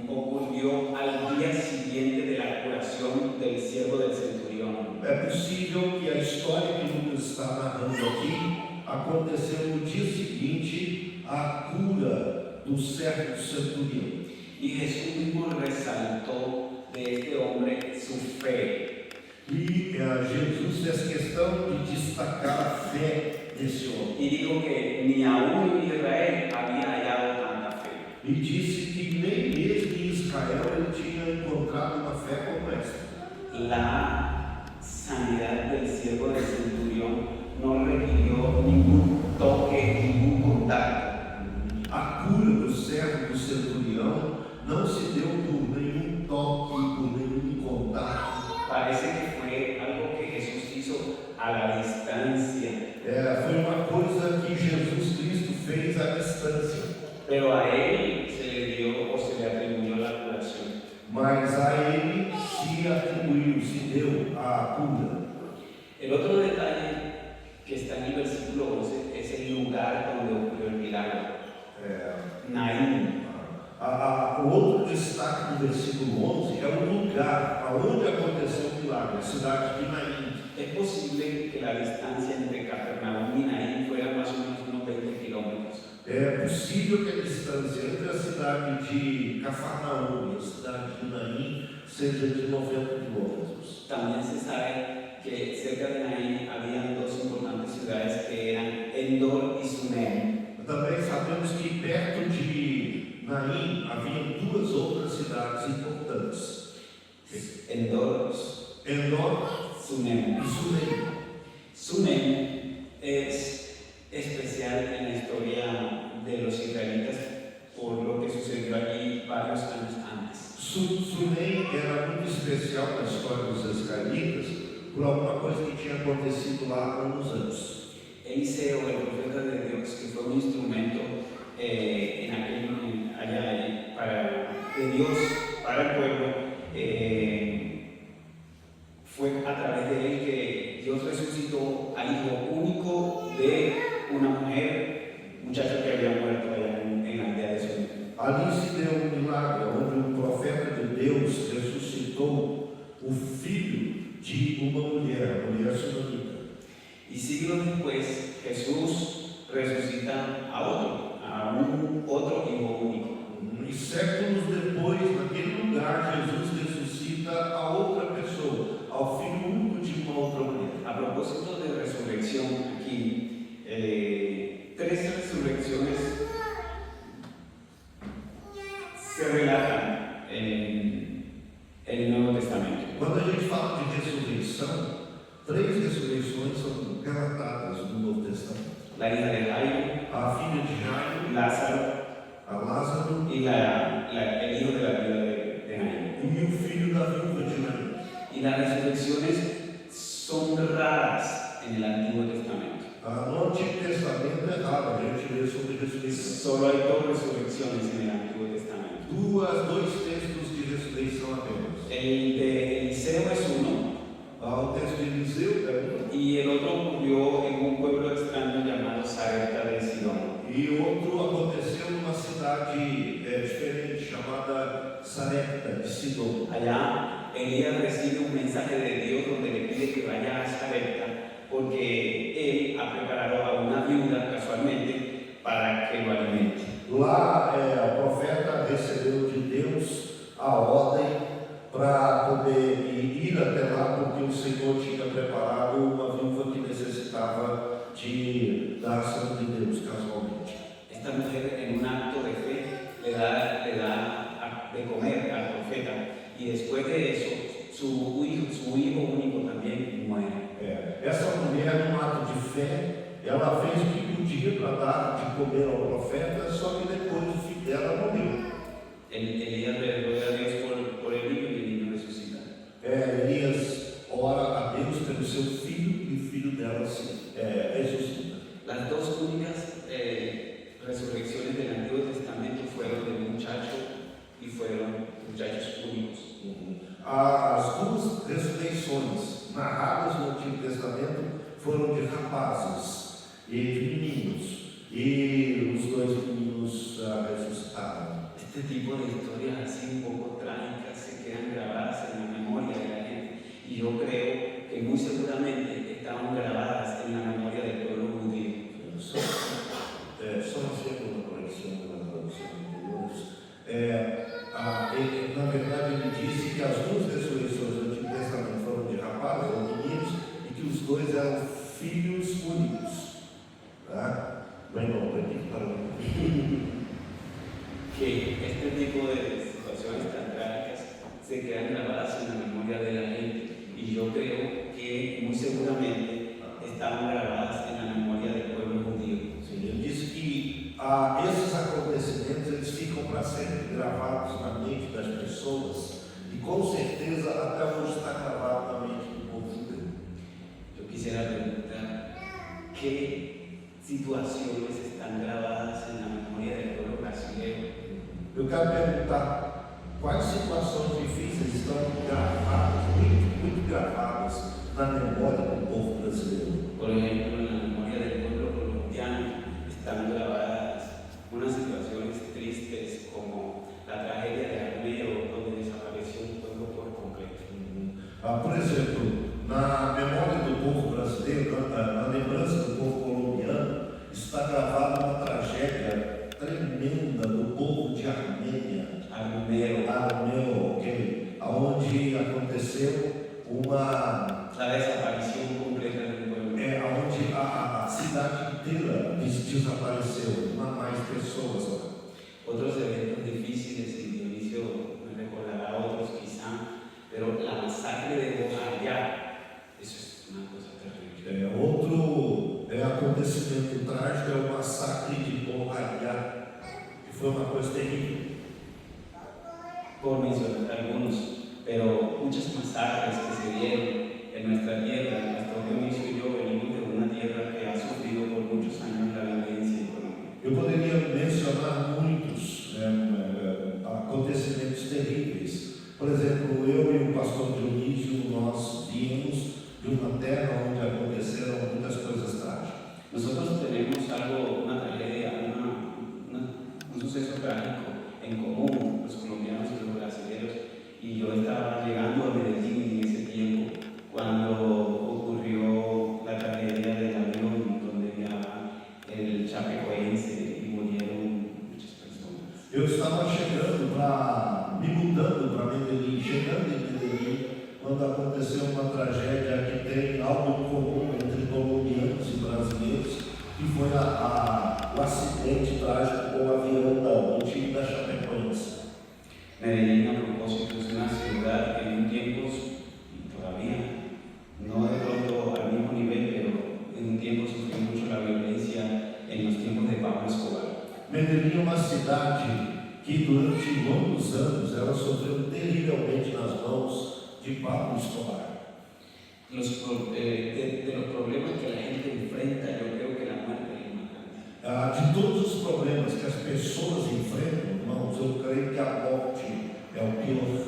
ocurrió al día siguiente de la curación del siervo del centurión. É possível que a história que Lucas está narrando aqui aconteceu no dia seguinte à cura do servo centurião. Y Jesús mismo resaltó de este hombre su fe. E Jesus fez questão de destacar a fé desse homem. Y dijo que ni aún en Israel había hallado tanta fe. E disse que nem mesmo em Israel ele tinha encontrado uma fé como essa. La sanidad del siervo del centurión no requirió ningún toque, ningún contacto. A cura do servo do centurião não se deu por nenhum toque, por nenhum contato. Parece que fue algo que Jesús hizo a la distancia. Foi uma coisa que Jesus Cristo fez à distância. Pero a él se le dio o se le atribuyó la curación. Mas a ele se atribuiu, se deu a cura. El otro detalle que está en el versículo 11 es el lugar donde ocurrió el milagro. Naín. O outro destaque do versículo 11 é o lugar onde aconteceu o milagre, a cidade de Naim. Es posible que la distancia entre Capernaum y Naín fuera más o É possível que a distância entre a cidade de Cafarnaum e a cidade de Naim seja de 90 quilômetros. También se sabe que cerca de Naín habían dos importantes ciudades que eran Endor y Sunem. Também sabemos que perto de Naim havia duas outras cidades importantes. Endor, Endor Sunem. e Sunem. Sunem es especial en la historia de los israelitas por lo que sucedió allí varios años antes. Sunem era muito especial na história dos israelitas por alguma coisa que tinha acontecido lá há uns anos. Eliseo, el profeta de Dios, que fue un instrumento de Dios para el pueblo, fue a través de él que Dios resucitó al hijo único de una mujer, muchacho que había muerto allá en la aldea de Sunem. Ali se deu milagre, onde profeta de Deus ressuscitou o filho de uma mulher, a mulher sunamita. Y siglos después, Jesús resucita a un otro hijo único. E séculos depois, naquele lugar, Jesus ressuscita a outra pessoa, ao filho único de uma outra mulher. A propósito de resurrección, aquí, tres resurrecciones se relatan en el Nuevo Testamento. Quando a gente fala de ressurreição, 3 ressurreições são relatadas no Novo Testamento. La hija de Jairo, A filha de Jairo, Lázaro a Lázaro y el hijo de la viuda de Naín. e o filho da viúva de Naim. Y las resurrecciones son raras en el Antiguo Testamento. No Antigo Testamento é raro a gente ler sobre ressurreição. Solo hay dos resurrecciones en el Antiguo Testamento. Dois textos de ressurreição apenas. El de Eliseo es uno O texto de Eliseu é um, y el otro ocurrió en un pueblo extraño llamado Sarepta de Sidón. e outro aconteceu numa cidade diferente chamada Sarepta de Sidom. Allá Elías recibe un mensaje de Dios donde le pide que vaya a Sarepta porque él ha preparado a una viuda casualmente para que lo alimente. Lá o profeta recebeu de Deus a ordem para poder ir até lá, porque o Senhor tinha preparado uma viúva que necessitava da ação de Deus casualmente. Esta mujer en un acto de fe le da de comer al profeta y después de eso su hijo único también muere. Essa mulher, num ato de fé, ela fez o que podia para dar de comer ao profeta, só que depois o filho dela morreu. Elías le ruega a Dios por el niño y el niño resucita. Elias ora a Deus pelo seu filho e o filho dela se ressuscita. Las dos únicas resurrecciones del Antiguo Testamento fueron de un muchacho y fueron muchachos únicos. As duas ressurreições narradas no Antigo Testamento foram de rapazes e de meninos, e os 2 meninos ressuscitaram. Este tipo de historias así un poco trágicas se quedan grabadas en la memoria de la gente y yo creo que muy seguramente estaban grabadas en la memoria del pueblo judío. Só uma segunda correção da tradução anteriores. Na verdade, ele disse que as 2 ressurreições do Antigo Testamento foram de rapazes ou meninos e que os 2 eram filhos únicos. Tá? Bueno, Que este tipo de situaciones tan trágicas se quedan grabadas en la memoria de la gente y yo creo que muy seguramente estaban grabadas en la memoria del pueblo judío. Sim, ele disse que esses acontecimentos eles ficam para sempre gravados na mente das pessoas e com certeza até hoje está gravado na mente do povo judeu. Yo quisiera preguntar, ¿qué situaciones están grabadas en la memoria del pueblo brasileño? Eu quero perguntar quais situações difíceis estão gravadas, muito gravadas na memória do povo brasileiro. Por ejemplo, en la memoria del pueblo colombiano están grabadas unas situaciones tristes como la tragedia de Armero, donde desapareció un pueblo por completo. Por exemplo, na memória do povo brasileiro, na lembrança do povo colombiano, está gravada uma tragédia uma la desaparición completa del pueblo. onde a cidade inteira desapareceu, não há mais pessoas lá. Otros eventos difíciles, y Dionisio me recordará otros quizá, pero la masacre de Bojayá, eso es una cosa terrible. Outro acontecimento trágico é o massacre de Bojayá, que foi uma coisa terrível. Por mencionar algunos, pero muchas masacres que se dieron en nuestra tierra. El pastor Dionisio y yo venimos de una tierra que ha sufrido por muchos años la violencia económica. Eu poderia mencionar muitos acontecimentos terríveis. Por exemplo, eu e o pastor Dionísio, nós viemos de uma terra onde aconteceram muitas coisas trágicas. Nosotros tenemos algo, una tragedia, un suceso trágico en común, los colombianos y los brasileños. Y yo estaba llegando a Medellín en ese tiempo cuando ocurrió la tragedia del avión donde viajaba el chapecoense y murieron muchas personas. Eu estava me mudando para Medellín, chegando em Medellín, quando aconteceu uma tragédia que tem algo em comum entre colombianos e brasileiros, que foi o acidente trágico com o avião do time da Chapecoense. Medellín, a propósito, es una ciudad que en un tiempo, y todavía, no de pronto al mismo nivel, pero en un tiempo sufrió mucho la violencia en los tiempos de Pablo Escobar. Medellín é uma cidade que durante longos anos ela sofreu terrivelmente nas mãos de Pablo Escobar. De los problemas que la gente enfrenta, yo creo que la muerte es más grande. De todos os problemas que as pessoas enfrentam, irmãos, eu creio que a morte é o pior.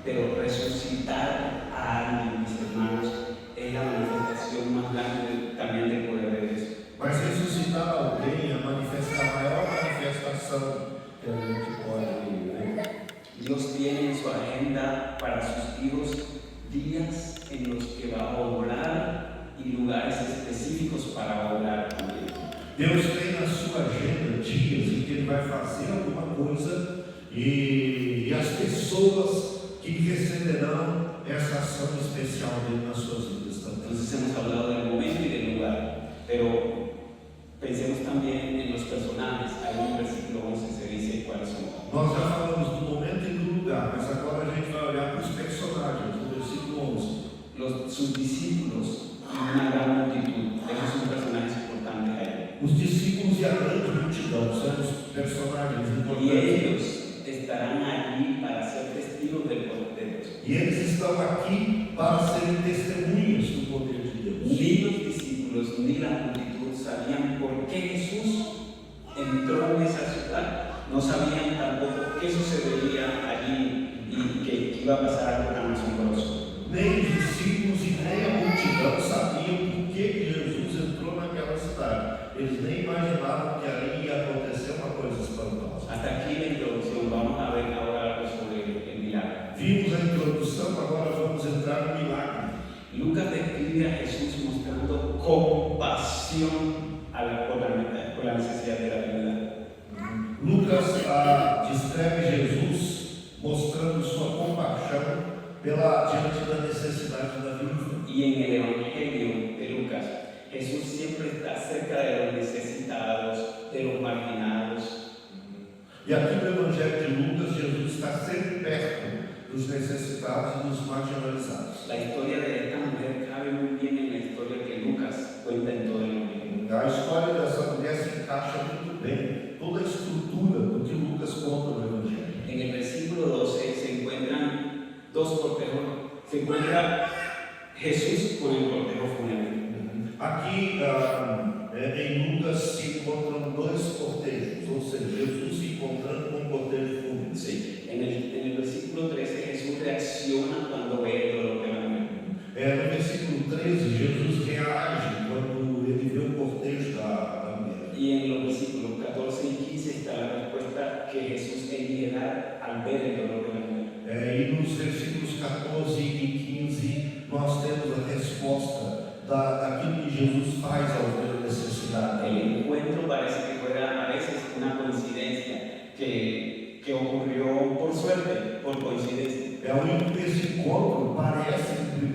Pero resucitar a alguien, mis hermanos, es la manifestación más grande también del poder de Dios. Mas ressuscitar alguém é a maior manifestação que a gente pode ver. Dios tiene en su agenda para sus hijos días en los que va a obrar y lugares específicos para obrar también. Deus tem na sua agenda dias em que Ele vai fazer alguma coisa e as pessoas que receberão essa ação especial dele nas suas vidas também. Entonces hemos hablado del momento y del lugar, pero pensemos también en los personajes. Ahí en el versículo 11 se dice cuáles son. Nós já falamos do momento e do lugar, mas agora a gente vai olhar para os personagens, no versículo 11. Sus discípulos y una gran multitud, esos son personajes importantes ahí. Os discípulos e a grande multidão são os personagens Y importantes. ellos estarán allí para ser testigos del poder de Dios. E eles estão aqui para serem testemunhas do poder de Deus. Ni los discípulos ni la multitud sabían por qué Jesús entró en esa ciudad. No sabían tampoco qué sucedería allí y que iba a pasar algo tan asombroso. Nem os discípulos e nem a multidão sabiam por que Jesus entrou naquela cidade. Eles nem imaginavam que ali ia acontecer uma coisa espantosa. Hasta aquí la introducción. Vamos a ver ahora algo sobre el milagro. Vimos a introdução, agora vamos entrar no milagre. Lucas describe a Jesús mostrando compasión por la necesidad de la vida. Lucas descreve Jesus mostrando sua compaixão diante da necessidade da vida. Y en el Evangelio de Lucas, Jesús siempre está cerca de los necesitados, de los marginados. E aqui no Evangelho de Lucas, Jesus está sempre perto dos necessitados e dos marginalizados. La historia de esta mujer cabe muy bien en la historia que Lucas cuenta en todo el Evangelio. A história dessa mulher se encaixa muito bem, toda a estrutura do que Lucas conta no Evangelho. En el versículo 12 se encuentran dos cortejos. Se encuentra Jesús con el cortejo fúnebre. Aqui em Lucas se encontram dois cortejos, ou seja, Jesus se encontrando com um cortejo fúnebre. Sí. En el versículo 13 Jesús reacciona cuando ve el dolor de la mujer. No versículo 13, Jesus reage quando ele vê o cortejo da mulher. Y en los versículos 14 y 15 está la respuesta que Jesús quería dar al ver el dolor de la mujer. E nos versículos 14 e 15 nós temos a resposta daquilo que Jesus faz ao ver a necessidade. El encuentro parece que fuera a veces una coincidencia que ocurrió por suerte, por coincidencia. Esse encontro parece, em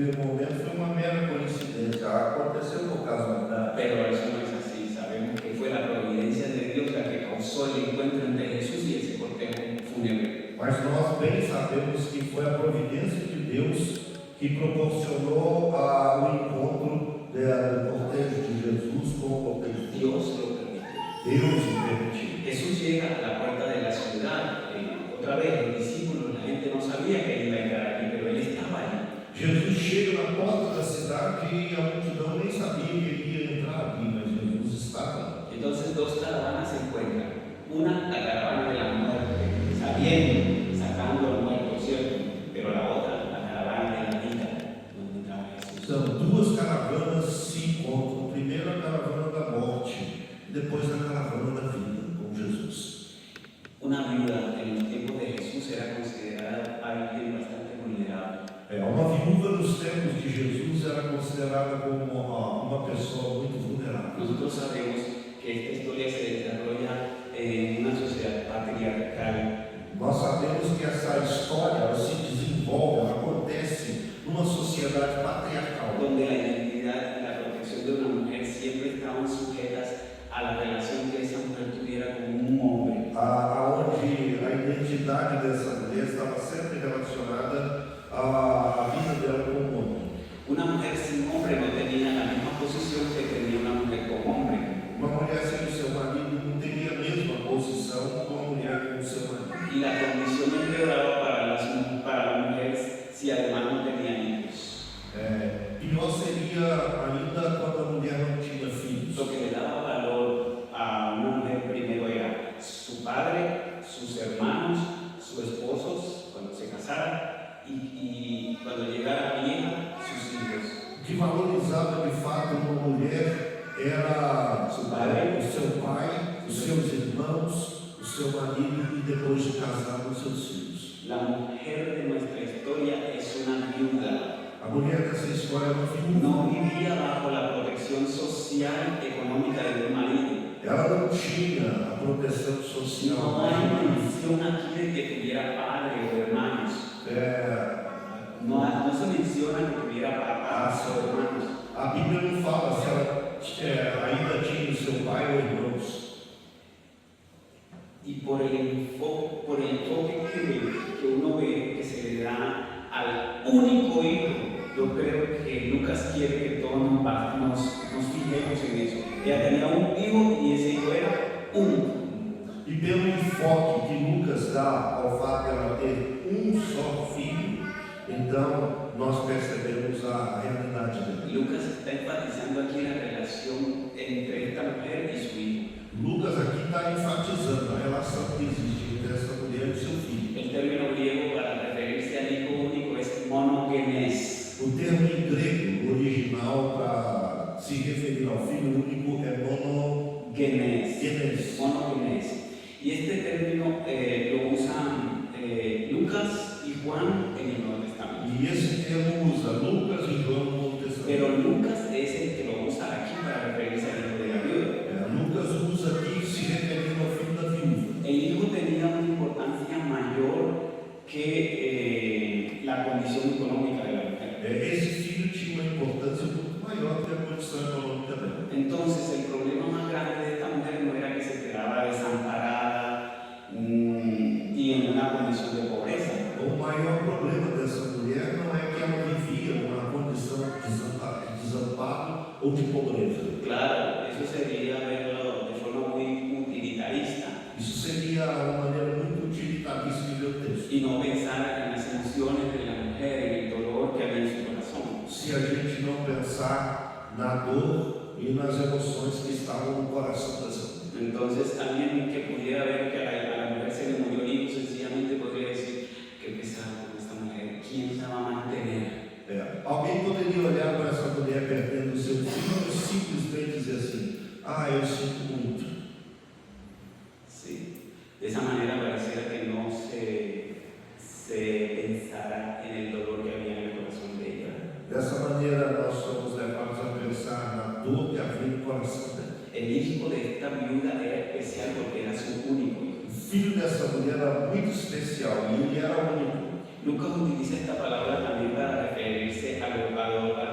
que proporcionou o encontro do cortejo de Jesus com o cortejo de Dios lo permite. Deus o permitiu. Jesús llega a la puerta de la ciudad. Otra vez, los discípulos, la gente no sabía que él iba a entrar aquí, pero él estaba ahí. Jesus chega na porta da cidade e a multidão nem sabia que ele ia entrar aqui, mas Jesus estava. Entonces, dos caravanas se encuentran. Una, la caravana de la muerte, sabiendo, sacando al muerto, ¿cierto? Pero la otra, la caravana de la vida, donde entraba Jesús. Então, duas caravanas se encontram. Primeiro a caravana da morte, depois a caravana da vida com Jesus. Una viuda en los tiempos de Jesús era considerada alguien bastante vulnerable. Uma viúva nos tempos de Jesus era considerada como uma pessoa muito vulnerável. Nosotros sabemos que esta historia se desarrolla en una sociedad patriarcal. Nós sabemos que essa história ela se desenvolve, ela acontece numa sociedade patriarcal, Donde la identidad y la protección de una mujer siempre estaban sujetas a la relación que esa mujer tuviera con un hombre. aonde a identidade dessa mulher estava sempre relacionada à vida dela com o homem. Una mujer sin hombre no tenía la misma posición que tenía una mujer con hombre. Uma mulher sem o seu marido não teria a mesma posição que uma mulher com o seu marido. Y la condición empeoraba para las mujeres si además no tenían hijos. Pior seria ainda quando a mulher não tinha filhos. Lo que le daba valor a una mujer primero era su padre, sus hermanos, sus esposos cuando se casaran y cuando llegara vieja, sus hijos. O que valorizava de fato uma mulher era o seu pai, os seus irmãos, o seu marido e depois de casar os seus filhos. La mujer de nuestra historia es una viuda. A mulher dessa história é uma viúva. No vivía bajo la protección social y económica de un marido. Ela não tinha a proteção social. No hay mención aquí de que tuviera padre o hermanos. No se menciona que tuviera papás o hermanos. A Bíblia não fala se ela ainda tinha o seu pai ou irmãos. Y por el enfoque que uno ve que se le da al único hijo, yo creo que Lucas quiere que todos nos fijemos en eso. Ella tenía un hijo y ese hijo era único. E pelo enfoque que Lucas dá ao fato de ela ter só filho, então nós percebemos a realidade dela. Lucas está enfatizando aquí la relación entre esta mujer y su hijo. Lucas aqui está enfatizando a relação que existe entre essa mulher e seu filho. El término griego para referirse al hijo único es monogenes. O termo em grego original para se referir ao filho único é monogenes. Monogenes. Y este término lo usan Lucas y Juan en el Nuevo Testamento. E esse termo usa Lucas e João no Novo Testamento. Pero Lucas es el que lo usa aquí para referirse al hijo de la viuda. Lucas usa aqui se referindo ao filho da viúva. El hijo tenía una importancia mayor que la condición económica de la mujer. Esse filho tinha uma importância muito maior que a condição econômica dela. Entonces el problema más grande de esta mujer no era que se quedaba desamparada y en una condición de pobreza. O maior problema dessa mulher não é que ela vivia numa condição de desamparo ou de pobreza. Claro, eso sería verlo de forma muy utilitarista. Isso seria uma maneira muito utilitarista de ver o texto. Y no pensar en las emociones de la mujer, en el dolor que había en su corazón. Se a gente não pensar na dor e nas emoções que estavam no coração dessa mulher. Entonces, alguien que pudiera ver que a la mujer se le murió el hijo, sencillamente podría decir, qué pesado con esta mujer, ¿quién la va a mantener? Alguém poderia olhar para essa mulher perdendo o seu filho e simplesmente dizer assim: eu sinto muito. Sí. De esa manera pareciera que no se pensara en el dolor que había en el corazón de ella. Dessa maneira, nós somos levados a pensar na dor que havia no coração dela. El hijo de esta viuda era especial porque era su único hijo. O filho dessa mulher era muito especial e ele era único. Lucas utiliza esta palabra también para referirse a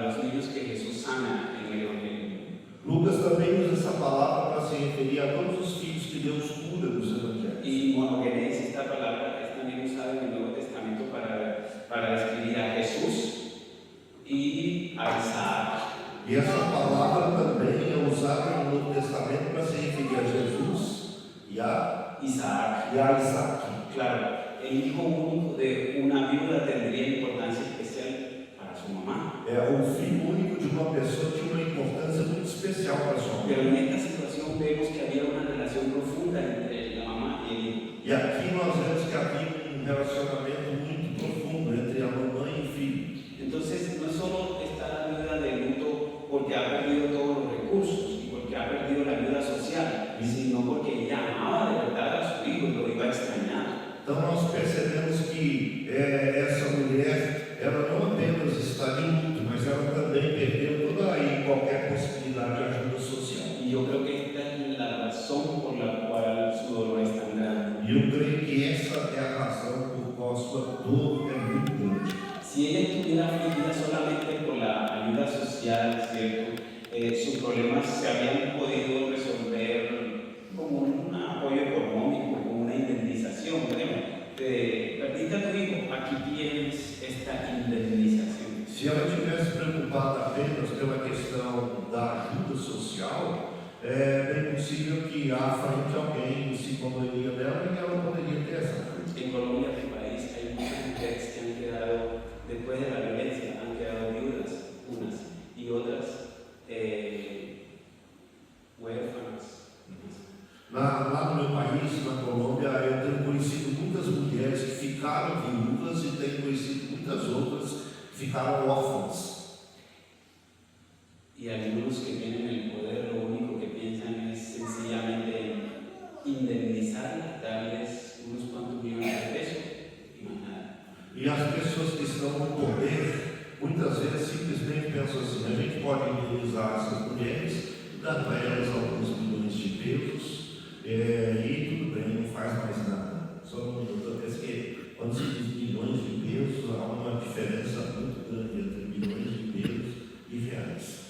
los niños que Jesús sana en el Evangelio. Lucas também usa essa palavra para se referir a todos os filhos que Deus cura nos evangelhos. Y monogenes, esta palabra es también usada en el Nuevo Testamento para describir a Jesús a Isaac. E essa palavra também é usada no Novo Testamento para se referir a Jesus e a Isaac. Isaac. Claro, el hijo único de una viuda tendría importancia especial para su mamá. O filho único de uma pessoa tinha uma importância muito especial para sua mãe. Pero en esta situación vemos que había una relación profunda entre la mamá y el hijo. E aqui nós vemos que havia um relacionamento muito profundo entre a mamãe e o filho. Entonces, no solo está la viuda de luto porque ha perdido todos los recursos y porque ha perdido la ayuda social, sino porque ella amaba de verdad a su hijo y lo iba a extrañar. Então nós percebemos que essa mulher, ela não apenas está em luto, mas ela também perdeu toda aí qualquer possibilidade de ajuda social. Y yo creo que esta es la razón por la cual su dolor es tan grande. E eu creio que essa é a razão por qual sua dor é muito grande. Si ella estuviera afligida solamente por la ayuda social, ¿cierto? Sus problemas se habían podido resolver como un apoyo económico, como una indemnización. Bueno, perdiste a tu hijo, aquí tienes esta indemnización. Se ela tivesse preocupada apenas pela questão da ajuda social, é bem possível que à frente alguém se condoeria dela e ela poderia ter essa ajuda. En Colombia, mi país, hay muchas mujeres que han quedado, después de la violencia, han quedado viudas, unas, y otras huérfanas. Lá no meu país, na Colômbia, eu tenho conhecido muitas mulheres que ficaram viúvas e tenho conhecido muitas outras que ficaram órfãs. Y algunos que tienen el poder, lo único que piensan es sencillamente indemnizarlas, darles unos cuantos millones de pesos y más nada. E as pessoas que estão no poder, muitas vezes simplesmente pensam assim: a gente pode indenizar essas mulheres, dar para elas alguns milhões de pesos, e tudo bem, não faz mais nada. Só um minuto, eu penso que quando se diz milhões de pesos, há uma diferença muito grande entre milhões de pesos e reais.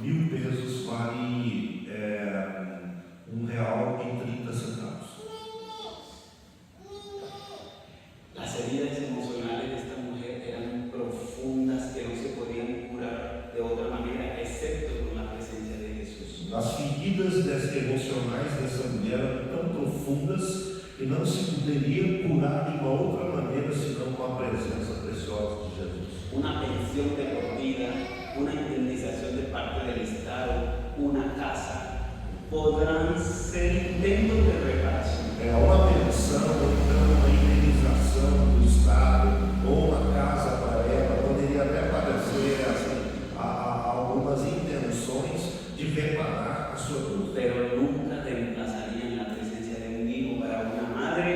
1.000 pesos vale R$1,30. Las heridas emocionales de esta mujer eran profundas, que no se podían curar de otra manera, excepto con la presencia de Jesús. As feridas emocionais dessa mulher eram tão profundas que não se poderia curar de uma outra maneira senão com a presença preciosa de Jesus. Una pensión de por vida, una indemnización de parte del Estado, una casa, podrán ser intentos de reparación. Uma pensão, ou então uma indenização do Estado, ou uma casa para ela, poderia até parecer assim, algumas intenções de reparar a sua dor. Pero nunca reemplazarían la presencia de un hijo para una madre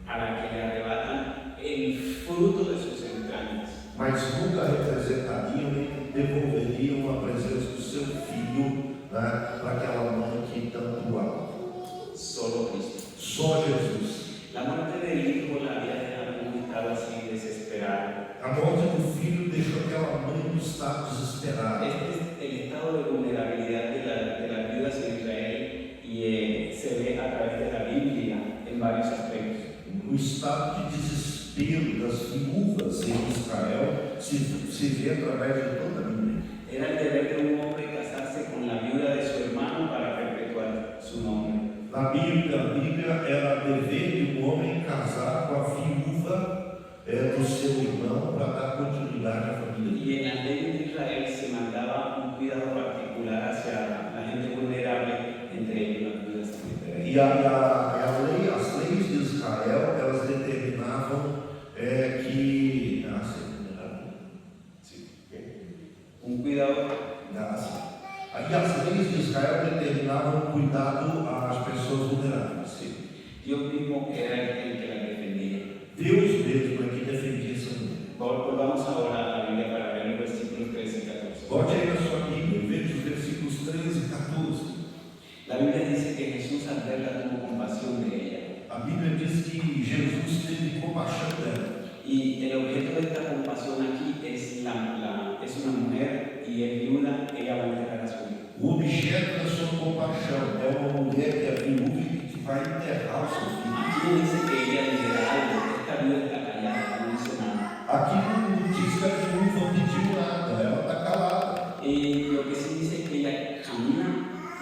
a la que le arrebatan el fruto de sus entrañas. Mas nunca representariam nem devolveriam a presença do seu filho, né, para aquela mãe que tanto ama. Solo Cristo. Só Jesus. La muerte del hijo la había dejado en un estado así desesperado. A morte do filho deixou aquela mãe no estado desesperado. Este es el estado de vulnerabilidad de las viudas en Israel y se ve a través de la Biblia en varios aspectos. O estado de desespero das viúvas em Israel se vê através de toda a Bíblia. Era el deber de un hombre casarse con la viuda de su hermano para perpetuar su nombre. Na Bíblia era dever de um homem casar com a viúva do seu irmão para dar continuidade à família. Y en las leyes de Israel se mandaba un cuidado particular hacia la gente vulnerable, entre ellos las viudas. E as leis de Israel, elas determinavam que... Un cuidado. Aí as leis de Israel determinavam cuidado às pessoas vulneráveis. Dios mismo era el que las defendía. Deus mesmo é que defendia essa mulher. Volvamos ahora a la Biblia para ver los versículos 13 y 14. Volte aí na sua Bíblia e veja os versículos 13 e 14. La Biblia dice que Jesús al verla tuvo compasión de ella. A Bíblia diz que Jesus teve compaixão dela. Y el objeto de esta compasión aquí es una mujer y es viuda, ella va a enterrar a su hijo. O objeto da sua compaixão é uma mulher que é viúva e que vai enterrar o seu filho. Aquí no dice que ella dijera algo, esta viuda está callada, no dice nada. Aqui não diz digo nada, ela está calada. Y lo que sí dice es que ella camina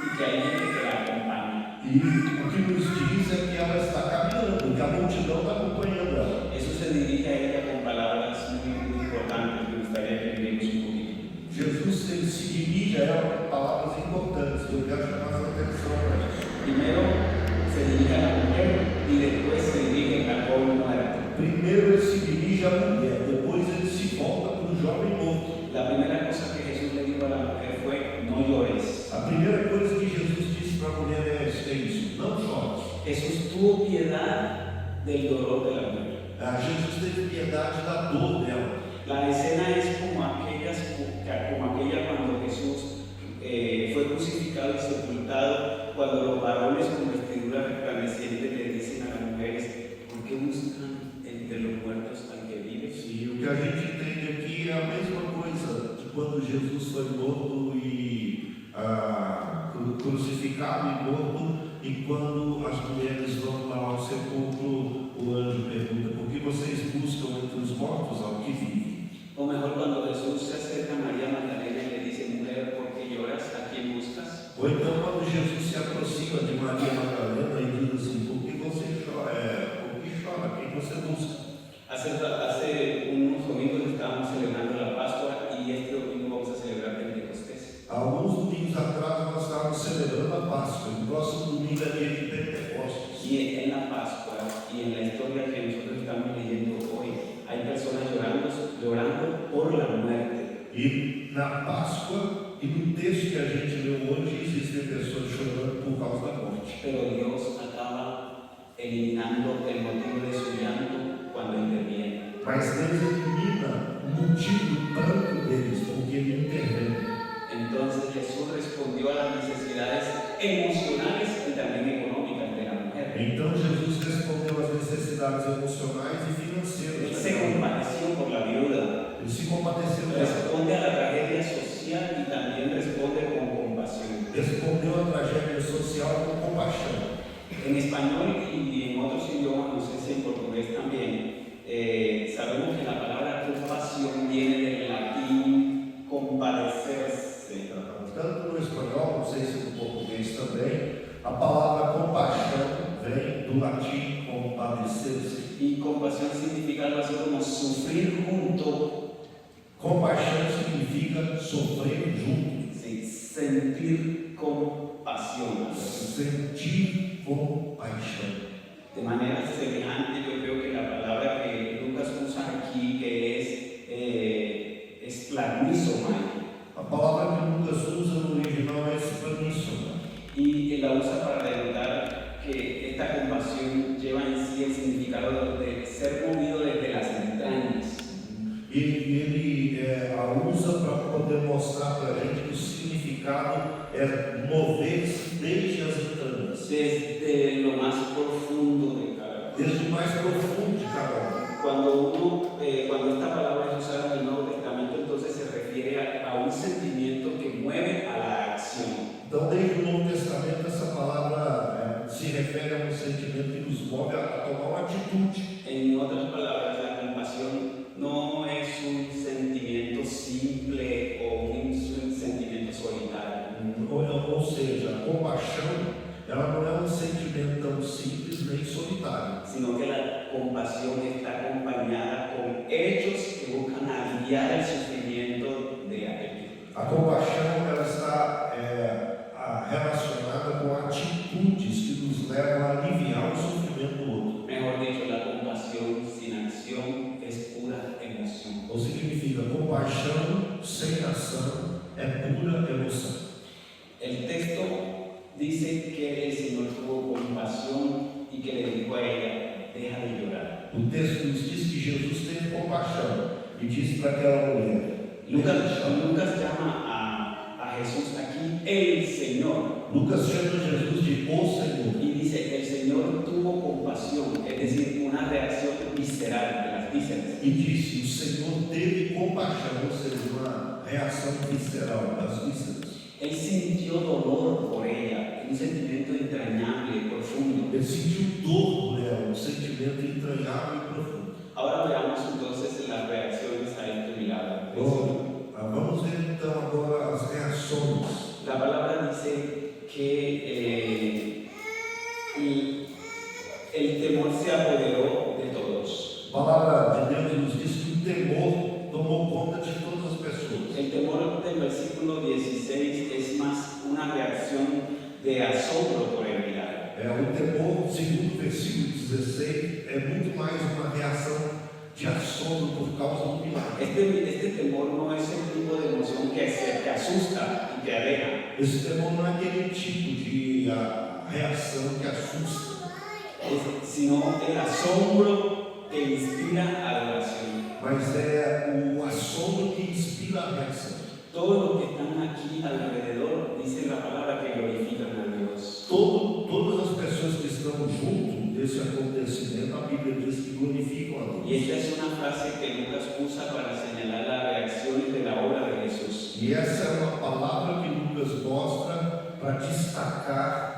y que hay gente que la acompaña. E o que nos diz é que ela está caminhando, que a multidão está acompanhando ela. Eso se dirige a ella con palabras muy importantes. Me gustaría que miremos un poquito. Jesus ele se dirige a ela com palavras importantes, eu quero chamar a atenção para isso. Primero se dirige a la mujer y después se dirige al joven muerto. Primeiro ele se dirige à mulher, depois ele se volta para o jovem morto. La primera cosa que Jesús le dijo a la mujer fue: no llores. A primeira coisa que Jesus disse para a mulher é isso: não chores. Jesús tuvo piedad del dolor de la mujer. Jesus teve piedade da dor dela. La escena es como aquella cuando Jesús fue crucificado y sepultado, cuando los varones con vestiduras resplandecientes le dicen a las mujeres: ¿por qué buscan entre los muertos al que vive? E o que a gente entende aqui é a mesma coisa de quando Jesus foi morto e crucificado e morto, e quando as mulheres vão lá ao sepulcro, o anjo pergunta: por que vocês buscam entre os mortos ao que vive? O mejor, cuando Jesús se acerca a María Magdalena y le dice: mujer, ¿por qué lloras? ¿A quién buscas? Ou então quando Jesus se aproxima de Maria Madalena e diz assim: por que você chora? Por que chora? Quem você busca? Hace unos domingos estábamos celebrando la Pascua y este domingo vamos a celebrar Pentecostés. Alguns domingos atrás nós estávamos celebrando a Páscoa, e o próximo domingo é dia de Pentecostes. Y en la Pascua y en la historia que nosotros estamos leyendo hoy, hay personas llorando por la muerte. E na Páscoa e no texto que a gente leu hoje, existem pessoas chorando por causa da morte. Pero Dios acaba eliminando el motivo de su llanto cuando interviene. Mas Deus elimina o motivo do pranto deles, porque Ele intervém. Entonces Jesús respondió a las necesidades emocionales y también económicas de la mujer. Então Jesus respondeu às necessidades emocionais e financeiras. Él se compadeció por la viuda, Ele se compadeceu dela. responde a la tragedia social y también responde con compasión. Respondeu à tragédia social com compaixão. En español y en otros idiomas, no sé si en portugués también, sabemos que la palabra compasión viene del latín compadecerse. Tanto no espanhol, não sei se no português também, a palavra compaixão vem do latim compadecer-se. Y compasión significa algo así como sufrir junto, Compaixão significa sofrer junto, sí, sentir compasión. sentir compaixão. De manera semejante, yo creo que la palabra que Lucas usa aquí, que es plagmisomai, A palavra que Lucas usa no original é esplanissima. y la usa para denotar que esta compasión lleva en sí el significado de ser movido desde las entrañas. E ele a usa para poder mostrar para a gente que o significado é mover-se desde as entranhas, Desde lo más profundo de cada uno. desde o mais profundo de cada um. Cuando esta palabra es usada en el Nuevo Testamento, entonces se refiere a un sentimiento que mueve a la acción. Então, desde o Novo Testamento, essa palavra se refere a um sentimento que nos move a tomar uma atitude. En otras palabras, la compasión no es un sentimiento simple o un sentimiento solitario. Ou seja, a compaixão ela não é um sentimento tão simples nem solitário, Sino que la compasión está acompañada con hechos que buscan aliviar el sufrimiento de aquel. a compaixão ela está relacionada com atitudes que nos levam a aliviar o sofrimento do outro. Mejor dicho, la compasión sin acción es pura emoción. Ou significa, compaixão sem ação é pura emoção. El texto dice que el Señor tuvo compasión y que le dijo a ella: deja de llorar. O texto nos diz que Jesus teve compaixão e disse para aquela mulher: Lucas llama a Jesús aquí el Señor. Lucas chama Jesus de o Senhor. Y dice: el Señor tuvo compasión, es decir, una reacción visceral de las vísceras. E disse: o Senhor teve compaixão, ou seja, uma reação visceral das vísceras. Él sintió dolor por ella, un sentimiento entrañable, profundo. Ele sentiu dor por ela, um sentimento entranhável e profundo. Ahora veamos entonces las reacciones a este milagro. tomou conta de todas as pessoas. El temor del versículo 16 es más una reacción de asombro por el milagro. O temor, segundo o versículo 16, é muito mais uma reação de assombro por causa do milagre. Este temor no es el tipo de emoción que asusta y que aleja, Esse temor não é aquele tipo de reação que assusta, sino el asombro que inspira adoración. mas é o assombro que inspira a reação. Todos los que están aquí alrededor dicen la palabra que glorifican a Dios. Todas as pessoas que estão junto desse acontecimento, a Bíblia diz que glorificam a Y Deus. esta es una frase que Lucas usa para señalar las reacciones de la obra de Jesús. E essa é uma palavra que Lucas mostra para destacar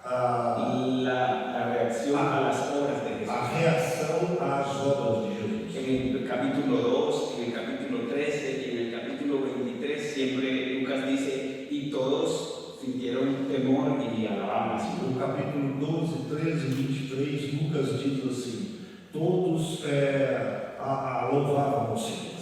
La reacción a las obras de Jesús. a reação às obras de Jesus. En el capítulo 2, en el capítulo 13 y en el capítulo 23 siempre Lucas dice, y todos sintieron temor y alabanza. No capítulo 12, 13 e 23, Lucas diz assim: todos louvavam o Senhor.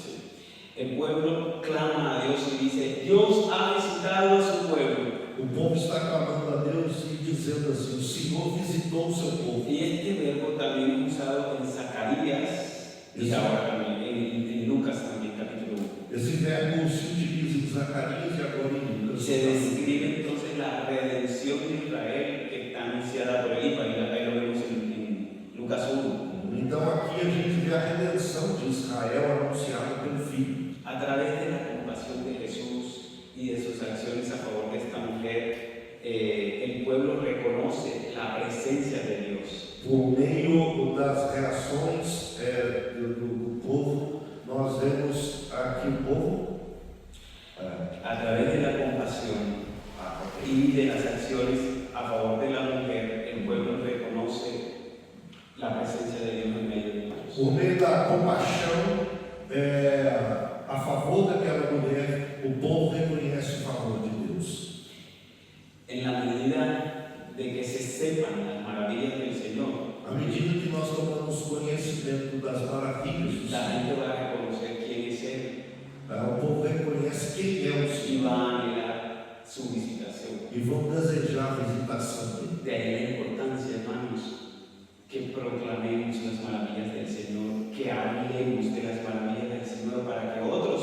El pueblo clama a Dios y dice, Dios ha visitado a su pueblo. O povo está clamando a Deus e dizendo assim: o Senhor visitou o seu povo. Y este verbo también es usado en Zacarías y ahora también en Lucas también, capítulo 1. Esse verbo se utiliza em Zacarias e agora em Lucas. Se describe entonces la redención de Israel que está anunciada por el Hijo, y ahí lo vemos en Lucas 1. Então aqui a gente vê a redenção de Israel anunciada pelo Filho. A través de la compasión de Jesús y de sus acciones a favor de esta mujer, el pueblo reconoce la presencia de Dios. Por meio das reações do povo, nós vemos aqui o povo. A través de la compasión y de las acciones a favor de la mujer, el pueblo reconoce la presencia de Dios en medio de ellos. Por meio da compaixão a favor daquela mulher, o povo reconhece o favor de Deus. En la medida de que se sepan las maravillas del Señor, À medida que nós tomamos conhecimento das maravilhas do la Senhor, gente va a reconocer quién es Él o povo reconhece quem é o y Senhor va a anhelar su visitación. e vão desejar a visitação dele. De ahí la importancia, hermanos, que proclamemos las maravillas del Señor, que hablemos de las maravillas del Señor para que otros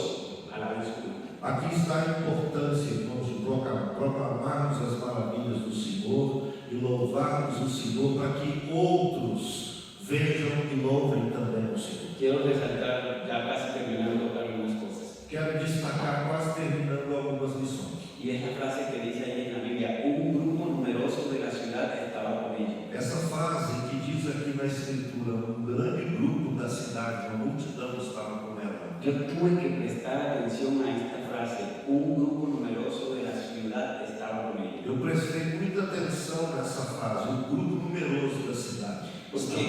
alaben su nombre. Aqui está a importância, irmãos, de proclamarmos as maravilhas do Senhor e louvarmos o Senhor para que outros vejam e louvem também o Senhor. Quiero resaltar, ya casi terminando, algunas cosas. Quero destacar, quase terminando, algumas lições. Y es la frase que dice ahí en la Biblia, un grupo numeroso de la ciudad estaba con ellos. Essa frase que diz aqui na Escritura, um grande grupo da cidade, uma multidão estava com ela. Yo tuve que prestar atención a esta frase, un grupo numeroso de la ciudad estaba con ellos. Eu prestei muita atenção nessa frase, um grupo numeroso da cidade. Porque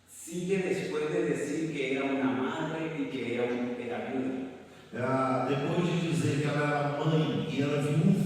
sigue después de decir que era una madre y que era viuda. Depois de dizer que ela era mãe e era viúva,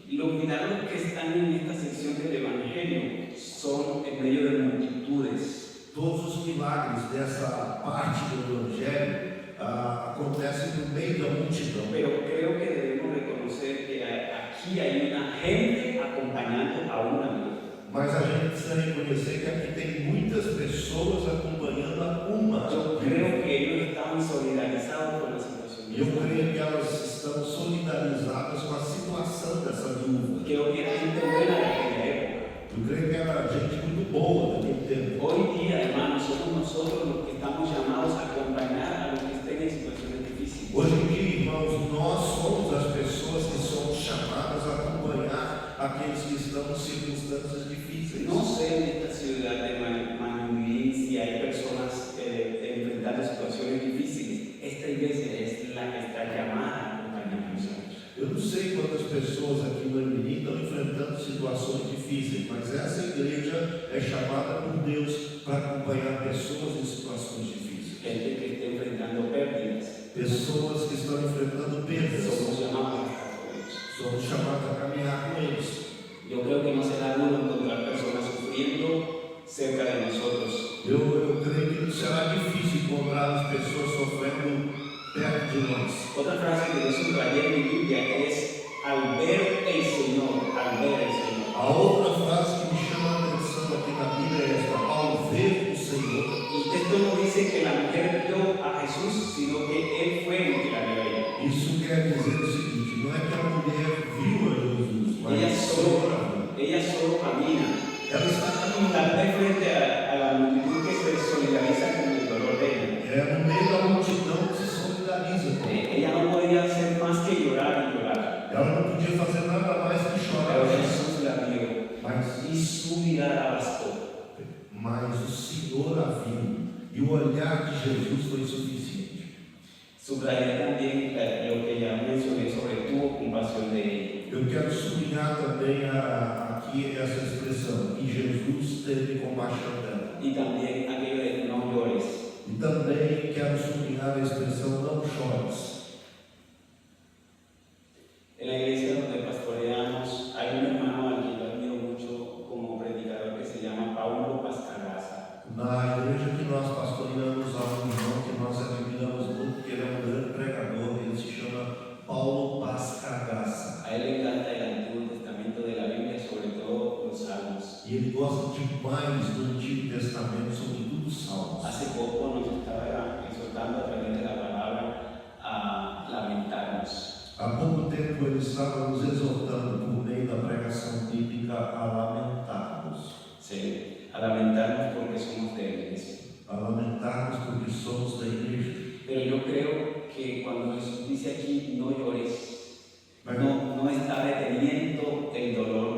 Los milagros que están en esta sección del Evangelio son en medio de multitudes. todos os milagres dessa parte do Evangelho acontecem no meio da multidão. Pero creo que debemos reconocer que aquí hay una gente acompañando a una viuda. Mas a gente precisa reconhecer que aqui tem muitas pessoas acompanhando a uma. Yo creo que ellos estaban solidarizados con la situación. E eu creio que elas estão solidarizadas com a situação dessa viúva. Creo que era gente buena de aquella época. Eu creio que era gente muito boa daquele tempo. Hoy día, hermanos, somos nosotros los que estamos llamados a acompañar a los que estén en situaciones difíciles. Hoje em dia, irmãos, nós somos as pessoas que somos chamadas a acompanhar aqueles que estão em circunstâncias difíceis. No sé en esta ciudad de Manumilín si hay personas enfrentando situaciones difíciles. Esta iglesia es la que está llamada a acompañarnos a ellos. Eu não sei quantas pessoas aqui no Emiri estão enfrentando situações difíceis, mas essa igreja é chamada por Deus para acompanhar pessoas em situações difíceis. Gente que esté enfrentando pérdidas. Pessoas que estão enfrentando perdas. Somos llamados a estar con ellos. Somos chamados a caminhar com eles. Yo creo que no será duro encontrar personas sufriendo cerca de nosotros. Eu creio que será difícil encontrar as pessoas sofrendo perto de nós. Otra frase que yo subrayé en mi Biblia es al ver el Señor, al ver el Señor. A outra frase que me chama a atenção aqui na Bíblia é esta: ao ver o Senhor. El texto no dice que la mujer vio a Jesús, sino que Él fue el que la vio a ella. Isso quer dizer o seguinte: não é que a mulher viu a Jesus, mas Ella o Senhor a viu. Ella solo camina. Ela está caminhando. Tal vez frente a la multitud que se solidariza con el dolor de ella. É no meio da multidão que se solidariza com ela. Ella no podía hacer más que llorar y llorar. Ela não podia fazer nada mais que chorar. Pero Jesús la vio Mas y su mirada bastó. o Senhor a viu. E o olhar de Jesus foi suficiente. Subrayé también lo que ya mencioné sobre tuvo compasión de ella. Eu quero sublinhar também aqui essa expressão, que Jesus teve compaixão dela. Y también aquello de no llores. E também quero sublinhar a expressão não chores. En la iglesia donde pastoreamos hay un hermano al que yo admiro mucho como predicador que se llama Paulo Pascagasa. Na igreja que nós pastoreamos, há um irmão que nós admiramos muito, porque ele é um grande pregador, ele se chama Paulo Pascagasa. A él le encanta el Antiguo Testamento de la Biblia, sobre todo los Salmos. E ele gosta demais do Antigo Testamento, sobretudo os Salmos. Hace poco nos estaba exhortando a través de la palabra a lamentarnos. Há pouco tempo ele estava nos exortando por meio da pregação bíblica a lamentarmos. Sí, a lamentarnos porque somos débiles. A lamentarmos porque somos da igreja. Pero yo creo que cuando Jesús dice aquí no llores, no está deteniendo el dolor,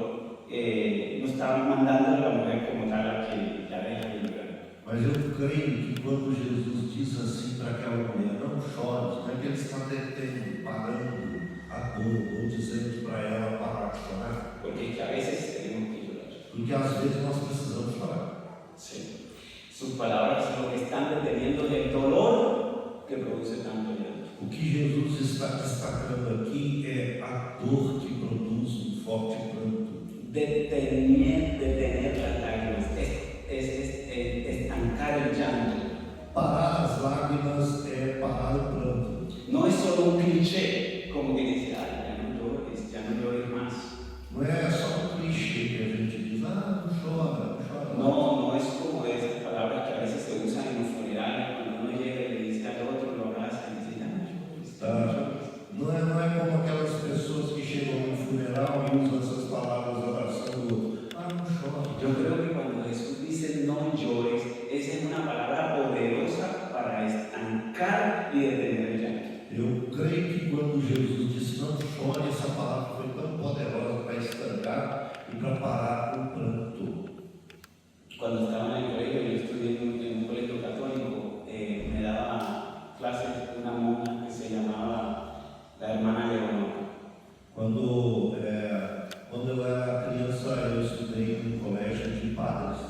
no está mandando a la mujer como tal a que ya deja de llorar. Mas eu creio que quando Jesus diz assim para aquela mulher, não chores, não é que ele está detendo, parando a dor, ou dizendo para ela parar de chorar. Porque es que a veces tenemos que llorar. Porque às vezes nós precisamos chorar. Sí. Sus palabras son lo que están deteniendo el dolor que produce tanto llanto. O que Jesus está destacando aqui é a dor que produz um forte pranto. Detener las lágrimas, estancar el llanto. Parar as lágrimas é parar o pranto. No es solo un cliché, como que dice, ay, ya no llores más. Não é só um clichê que a gente diz, não chora, não chora. No es como esas palabras que a veces se usan en los funerales, cuando uno llega y le dice al otro, lo abraza y dice, ya no llores. Não é como aquelas pessoas que chegam no funeral e usam essas palavras abraçando o outro. Não chora. Yo creo que cuando Jesús dice no llores, esa es una palabra poderosa para estancar y detener el llanto. Eu creio que quando Jesus disse não chore, essa palavra foi tão poderosa para estancar e para parar o pranto. Cuando estaba en el colegio, yo estudié en un colegio católico, me daba clases una monja que se llamaba la hermana Leonor. Quando eu era criança, eu estudei em um colégio de padres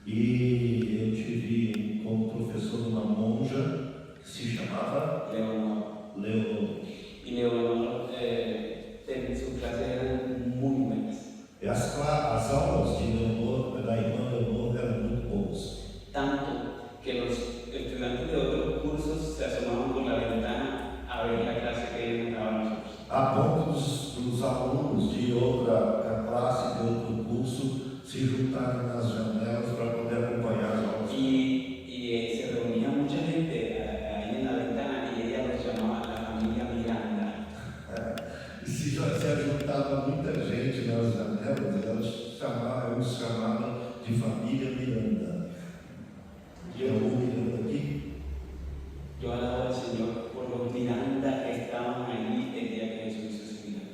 e eu tive como professor uma monja que se chamava Leonor. Y Leonor, sus clases eran muy buenas. E as aulas de Leonor, da irmã Leonor, eram muito boas. Tanto que los estudiantes de otros cursos se asomaban por la ventana a ver la clase que ella nos daba a nosotros. A ponto dos alunos de outra classe, de outro curso, se juntarem nas janelas para poder acompanhar as aulas. Y se reunía mucha gente ahí en la ventana y ella los llamaba la familia Miranda. E se juntava muita gente nas janelas, ela os chamava de família Miranda. E eu vou Miranda aqui. Yo alabo al Señor por los Miranda que estaban allí el día que Jesús hizo ese milagro.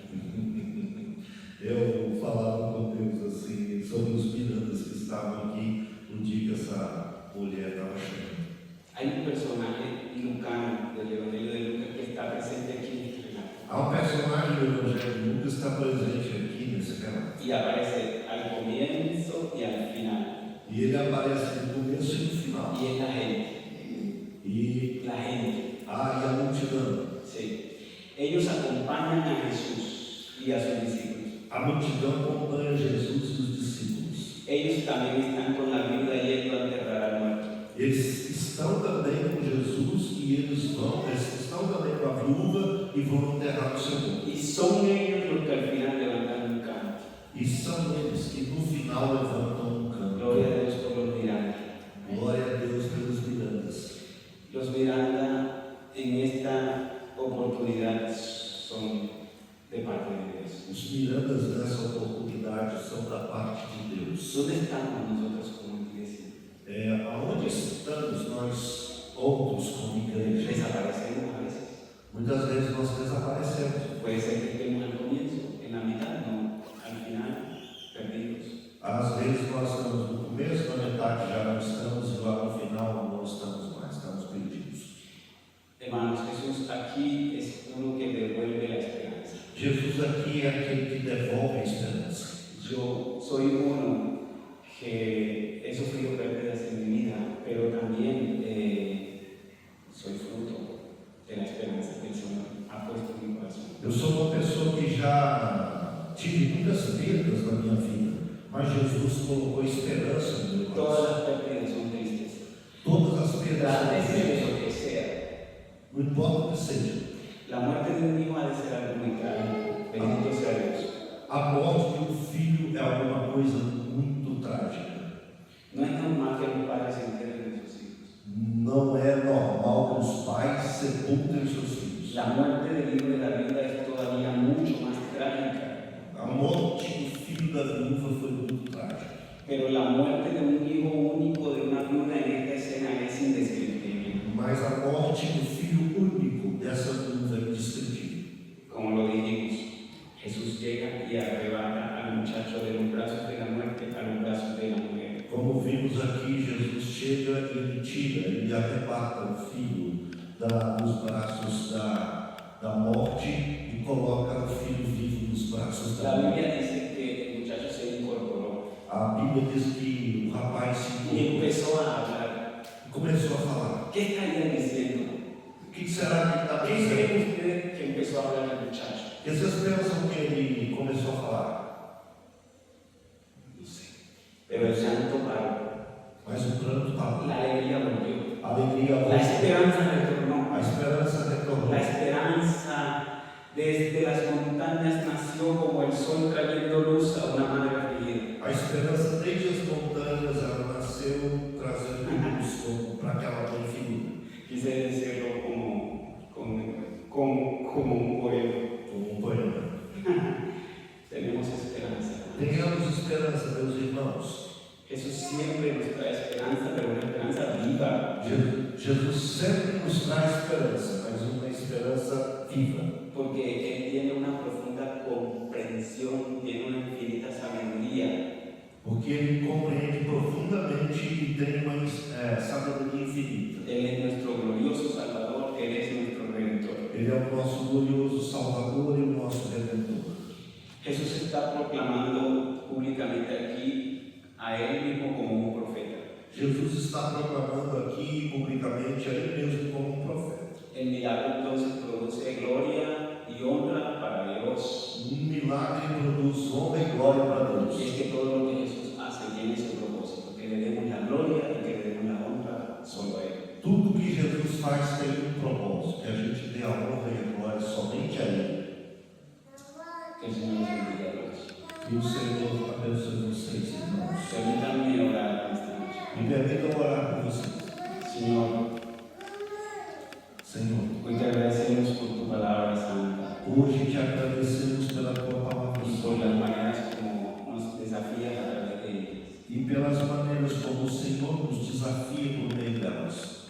Eu falava com Deus assim sobre os Mirandas que estavam aqui no dia que essa mulher estava chegando. Hay un personaje lucano del Evangelio de Lucas que está presente aquí en este relato. Há um personagem do Evangelho de Lucas que está presente aqui nesse relato. Y aparece al comienzo y al final. E ele aparece no começo e no final. Y es la gente. E La gente. e a multidão. Sí. Ellos acompañan a Jesús y a sus discípulos. A multidão acompanha Jesus e os discípulos. Ellos también están con la viuda yendo a enterrar a Eles estão também com Jesus e eles estão também com a viúva e vão enterrar o seu corpo. Y son ellos los que al final levantan un canto. E são eles que no final levantam um canto. Gloria a Dios por los Miranda. Glória a Deus pelos Mirandas. Los Miranda en esta oportunidad son de parte de Dios. Os Mirandas nessa oportunidade são da parte de Deus. ¿Dónde estamos nosotros como iglesia? Aonde estamos nós outros como igreja? Desaparecemos a veces. Muitas vezes nós desaparecemos. Puede ser que estemos al comienzo, en la mitad, no, al final, perdidos. Às vezes nós estamos no começo, na metade já não estamos, e lá no final não estamos mais, estamos perdidos. Hermanos, Jesús aquí es uno que devuelve la esperanza. Jesus aqui é aquele que devolve a esperança. Yo soy uno que he sufrido pérdidas en mi vida, pero también soy fruto de la esperanza que el Señor ha puesto en mi corazón. Eu sou uma pessoa que já tive muitas perdas na minha vida, mas Jesus colocou esperança no meu Todas coração. las pérdidas son tristes. Todas as perdas são Sea tristes, lo que sea. não importa o que seja. La muerte de un hijo ha de ser algo muy trágico. Bendito sea Dios. A morte de um filho é alguma coisa muito trágica. No es normal que los padres se entierren de sus hijos. Não é normal que os pais sepultem seus filhos. La muerte del hijo de la vida es todavía mucho más trágica. A morte do filho da viúva foi muito trágica. Pero la muerte de un hijo único de una viuda en esta escena es indescriptible. Mas a morte do filho único dessa viúva é indescritível. Como lo dijimos, Jesús llega y arrebata al muchacho de los brazos de la muerte a los brazos de la mujer. Como vimos aqui, Jesus chega e ele tira, ele arrebata o filho dos braços da morte e coloca o filho vivo nos braços da La morte. Biblia dice que el muchacho se incorporó A Bíblia diz que o rapaz se y incorporou empezó a hablar. e começou a falar. ¿Qué estarían diciendo? O que será que está ¿Qué dizendo? creen ustedes que empezó a hablar el muchacho? O que vocês pensam que ele começou a falar? No sé. Pero el llanto paró. Mas o pranto parou. La alegría volvió. A alegria La voltou. esperanza retornó. A esperança retornou. La esperanza desde las montañas nació como el sol trayendo luz a una madre afligida. A esperança desde as montanhas, ela nasceu trazendo luz para aquela mãe ferida. Quise decirlo como un poema. Como um poema. Tenemos esperanza. Tenhamos esperança, meus irmãos. Jesús siempre nos trae esperanza, pero una esperanza viva. Jesus sempre nos traz esperança, mas uma esperança viva. Porque Él tiene una profunda comprensión, tiene una infinita sabiduría. Porque Ele compreende profundamente e tem uma sabedoria infinita. Él es nuestro glorioso Salvador, Él es nuestro Redentor. Ele é o nosso glorioso Salvador e o nosso Redentor. Jesús está proclamando públicamente aquí a Él mismo como un profeta. Jesus está proclamando aqui publicamente a Ele mesmo como um profeta. El milagro entonces produce gloria y honra para Dios. Um milagre produz honra e glória para Deus. Y es que todo lo que Jesús hace tiene ese propósito, que le demos la gloria y que le demos la honra solo a Él. Tudo que Jesus faz tem um propósito, que a gente dê a honra e a glória somente a Ele. Que el Señor nos bendiga a todos. E o Senhor abençoe vocês, irmãos. Permítanme orar esta noche. Me permitam orar por vocês. Señor, Senhor, hoy te agradecemos por tu palabra santa hoje te agradecemos pela Tua palavra y por las maneras como nos desafías a través de ellas. e pelas maneiras como o Senhor nos desafia por meio delas.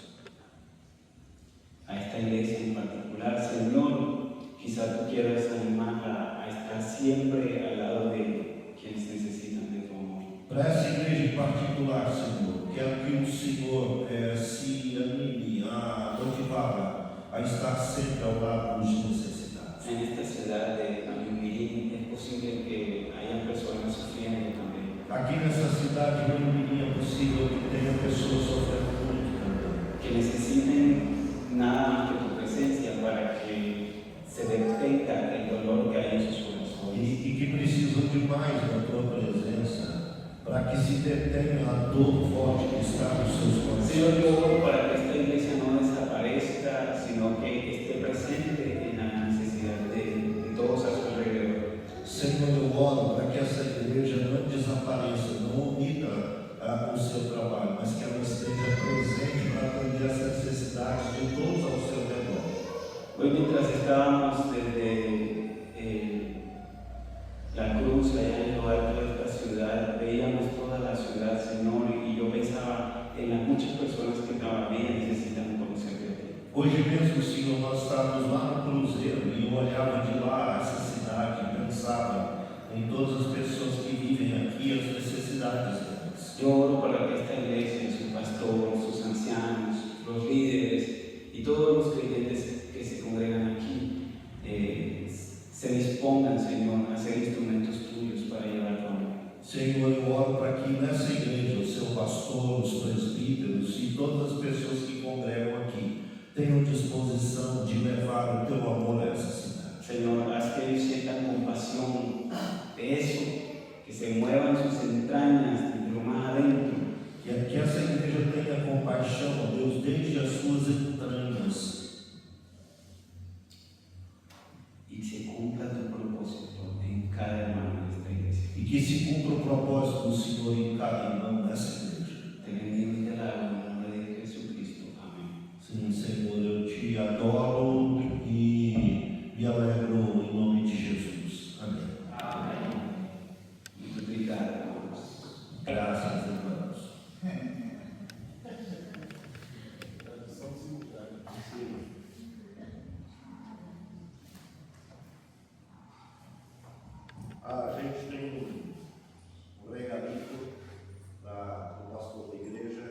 A esta iglesia en particular, Señor, quizá tú quieras animarla a estar siempre al lado de quienes necesitan de tu amor. Para essa igreja em particular, Senhor, quero que o Senhor se anime a motivá-la a estar sempre ao lado dos necessitados. En esta ciudad de Mayumirín es posible que haya personas sufriendo también, Aqui nessa cidade de Manhumirim é possível que tenha pessoas sofrendo muito também, que necesiten nada más que tu presencia para que se detenga el dolor que hay en sus corazones. e que precisam de mais da Tua presença para que se detenha a dor forte que está nos seus corações. Señor, yo oro para que esta iglesia no desaparezca, sino que esté presente en la necesidad de todos a su alrededor. Senhor, eu oro para que essa igreja não desapareça, não omita o seu trabalho, mas que ela esteja presente para atender as necessidades de todos ao seu redor. Hoy mientras estábamos desde la cruz, allá en lo alto de esta ciudad, veíamos toda la ciudad, Señor, y yo pensaba en las muchas personas que todavía necesitan conocer de ti. Hoje mesmo, Senhor, nós estávamos lá no Cruzeiro e eu olhava de lá essa cidade e pensava em todas as pessoas que vivem aqui, as necessidades delas. Yo oro para que esta iglesia, su pastor, sus ancianos, los líderes y todos los creyentes que se congregan aquí se dispongan, Señor, a ser instrumentos tuyos para llevar tu amor. Senhor, eu oro para que nessa igreja o seu pastor, os presbíteros e todas as pessoas que congregam aqui tenham disposição de levar o teu amor a essa cidade. Señor, haz que ellos sientan compasión de eso, que se muevan sus entrañas de lo más adentro. Que essa igreja tenha compaixão, ó Deus, desde as suas entranhas. Y se cumpla tu propósito en cada hermano de esta iglesia. E que se cumpra o propósito do Senhor em cada irmão nessa igreja. Te bendigo y te alabo en el nombre de Jesucristo. Amén. Sim, Senhor, eu te adoro e me alegro em nome de Jesus. Amém. Amén. Muito obrigado, hermanos. Graças, irmãos. A gente tem um regalito do pastor da igreja,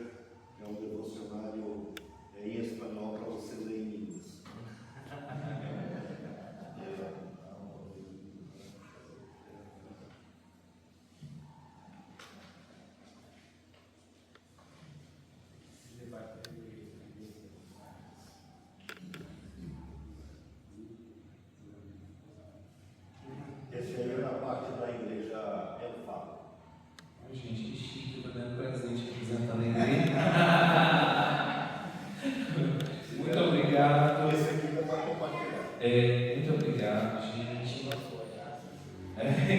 que é um devocionário em espanhol para você ler em inglês. Esse aí é na parte da igreja El Faro. Ai, gente, que chique, eu tô dando presente apresentando a igreja. Muito obrigado. Esse aqui dá para compartilhar. Muito obrigado, gente.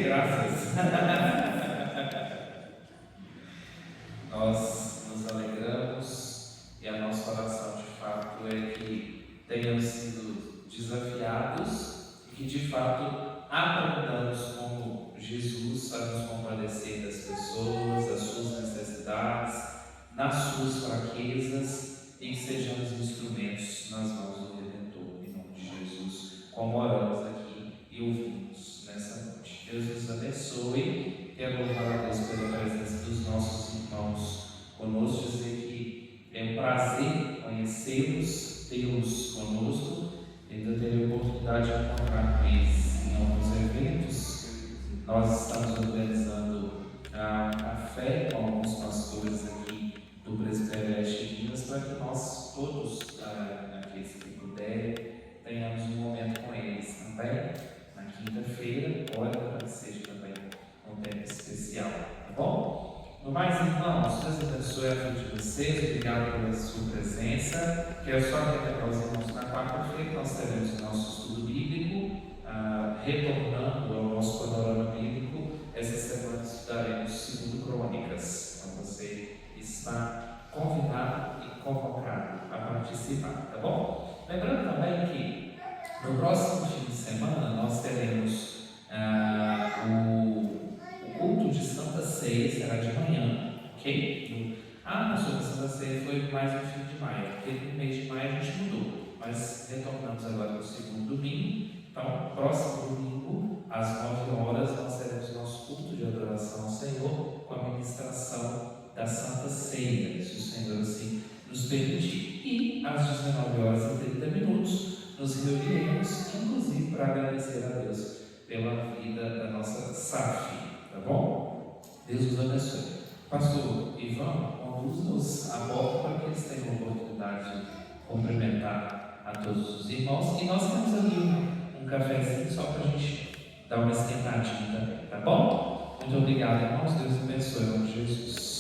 Graças. Nós nos alegramos e a nossa oração de fato é que tenhamos sido desafiados e que de fato aprendamos como Jesus a nos compadecer das pessoas, das suas necessidades, nas suas fraquezas e que sejamos instrumentos nas mãos do Redentor, em nome de Jesus, como oramos aqui e ouvimos nessa noite. Deus nos abençoe. Quero louvar a Deus pela presença dos nossos irmãos conosco, dizer que é um prazer conhecê-los, tê-los conosco, ainda ter a oportunidade de encontrar com eles em alguns eventos. Nós estamos organizando um café com alguns pastores aqui do Presbitério Leste de Minas para que nós todos, aqueles que puderem, tenhamos um momento com eles também, na quinta-feira, ora para que seja também um tempo especial, tá bom? No mais, irmãos, Deus abençoe a vida de vocês, obrigado pela sua presença. Quero só lembrar aos irmãos, na quarta-feira nós teremos o nosso estudo bíblico, retornando ao nosso panorama bíblico. Essa semana estudaremos 2 Crônicas, então você está convidado e convocado a participar, tá bom? Lembrando também que no próximo fim de semana nós teremos o culto de Santa Ceia, será de manhã, ok? Pastor, a Santa Ceia foi mais no fim de maio, porque no mês de maio a gente mudou, mas retornamos agora no segundo domingo. Então, próximo domingo, às 9 horas, nós teremos nosso culto de adoração ao Senhor com a ministração da Santa Ceia, se o Senhor assim nos permitir. E às 19 horas e 30 minutos, nos reuniremos, inclusive para agradecer a Deus pela vida da nossa SAF, tá bom? Deus nos abençoe. Pastor Ivan, conduz-nos a volta para que eles tenham a oportunidade de cumprimentar a todos os irmãos. E nós temos ali um cafezinho só para a gente dar uma esquentadinha também, tá bom? Muito obrigado, irmãos. Deus abençoe, em nome de Jesus.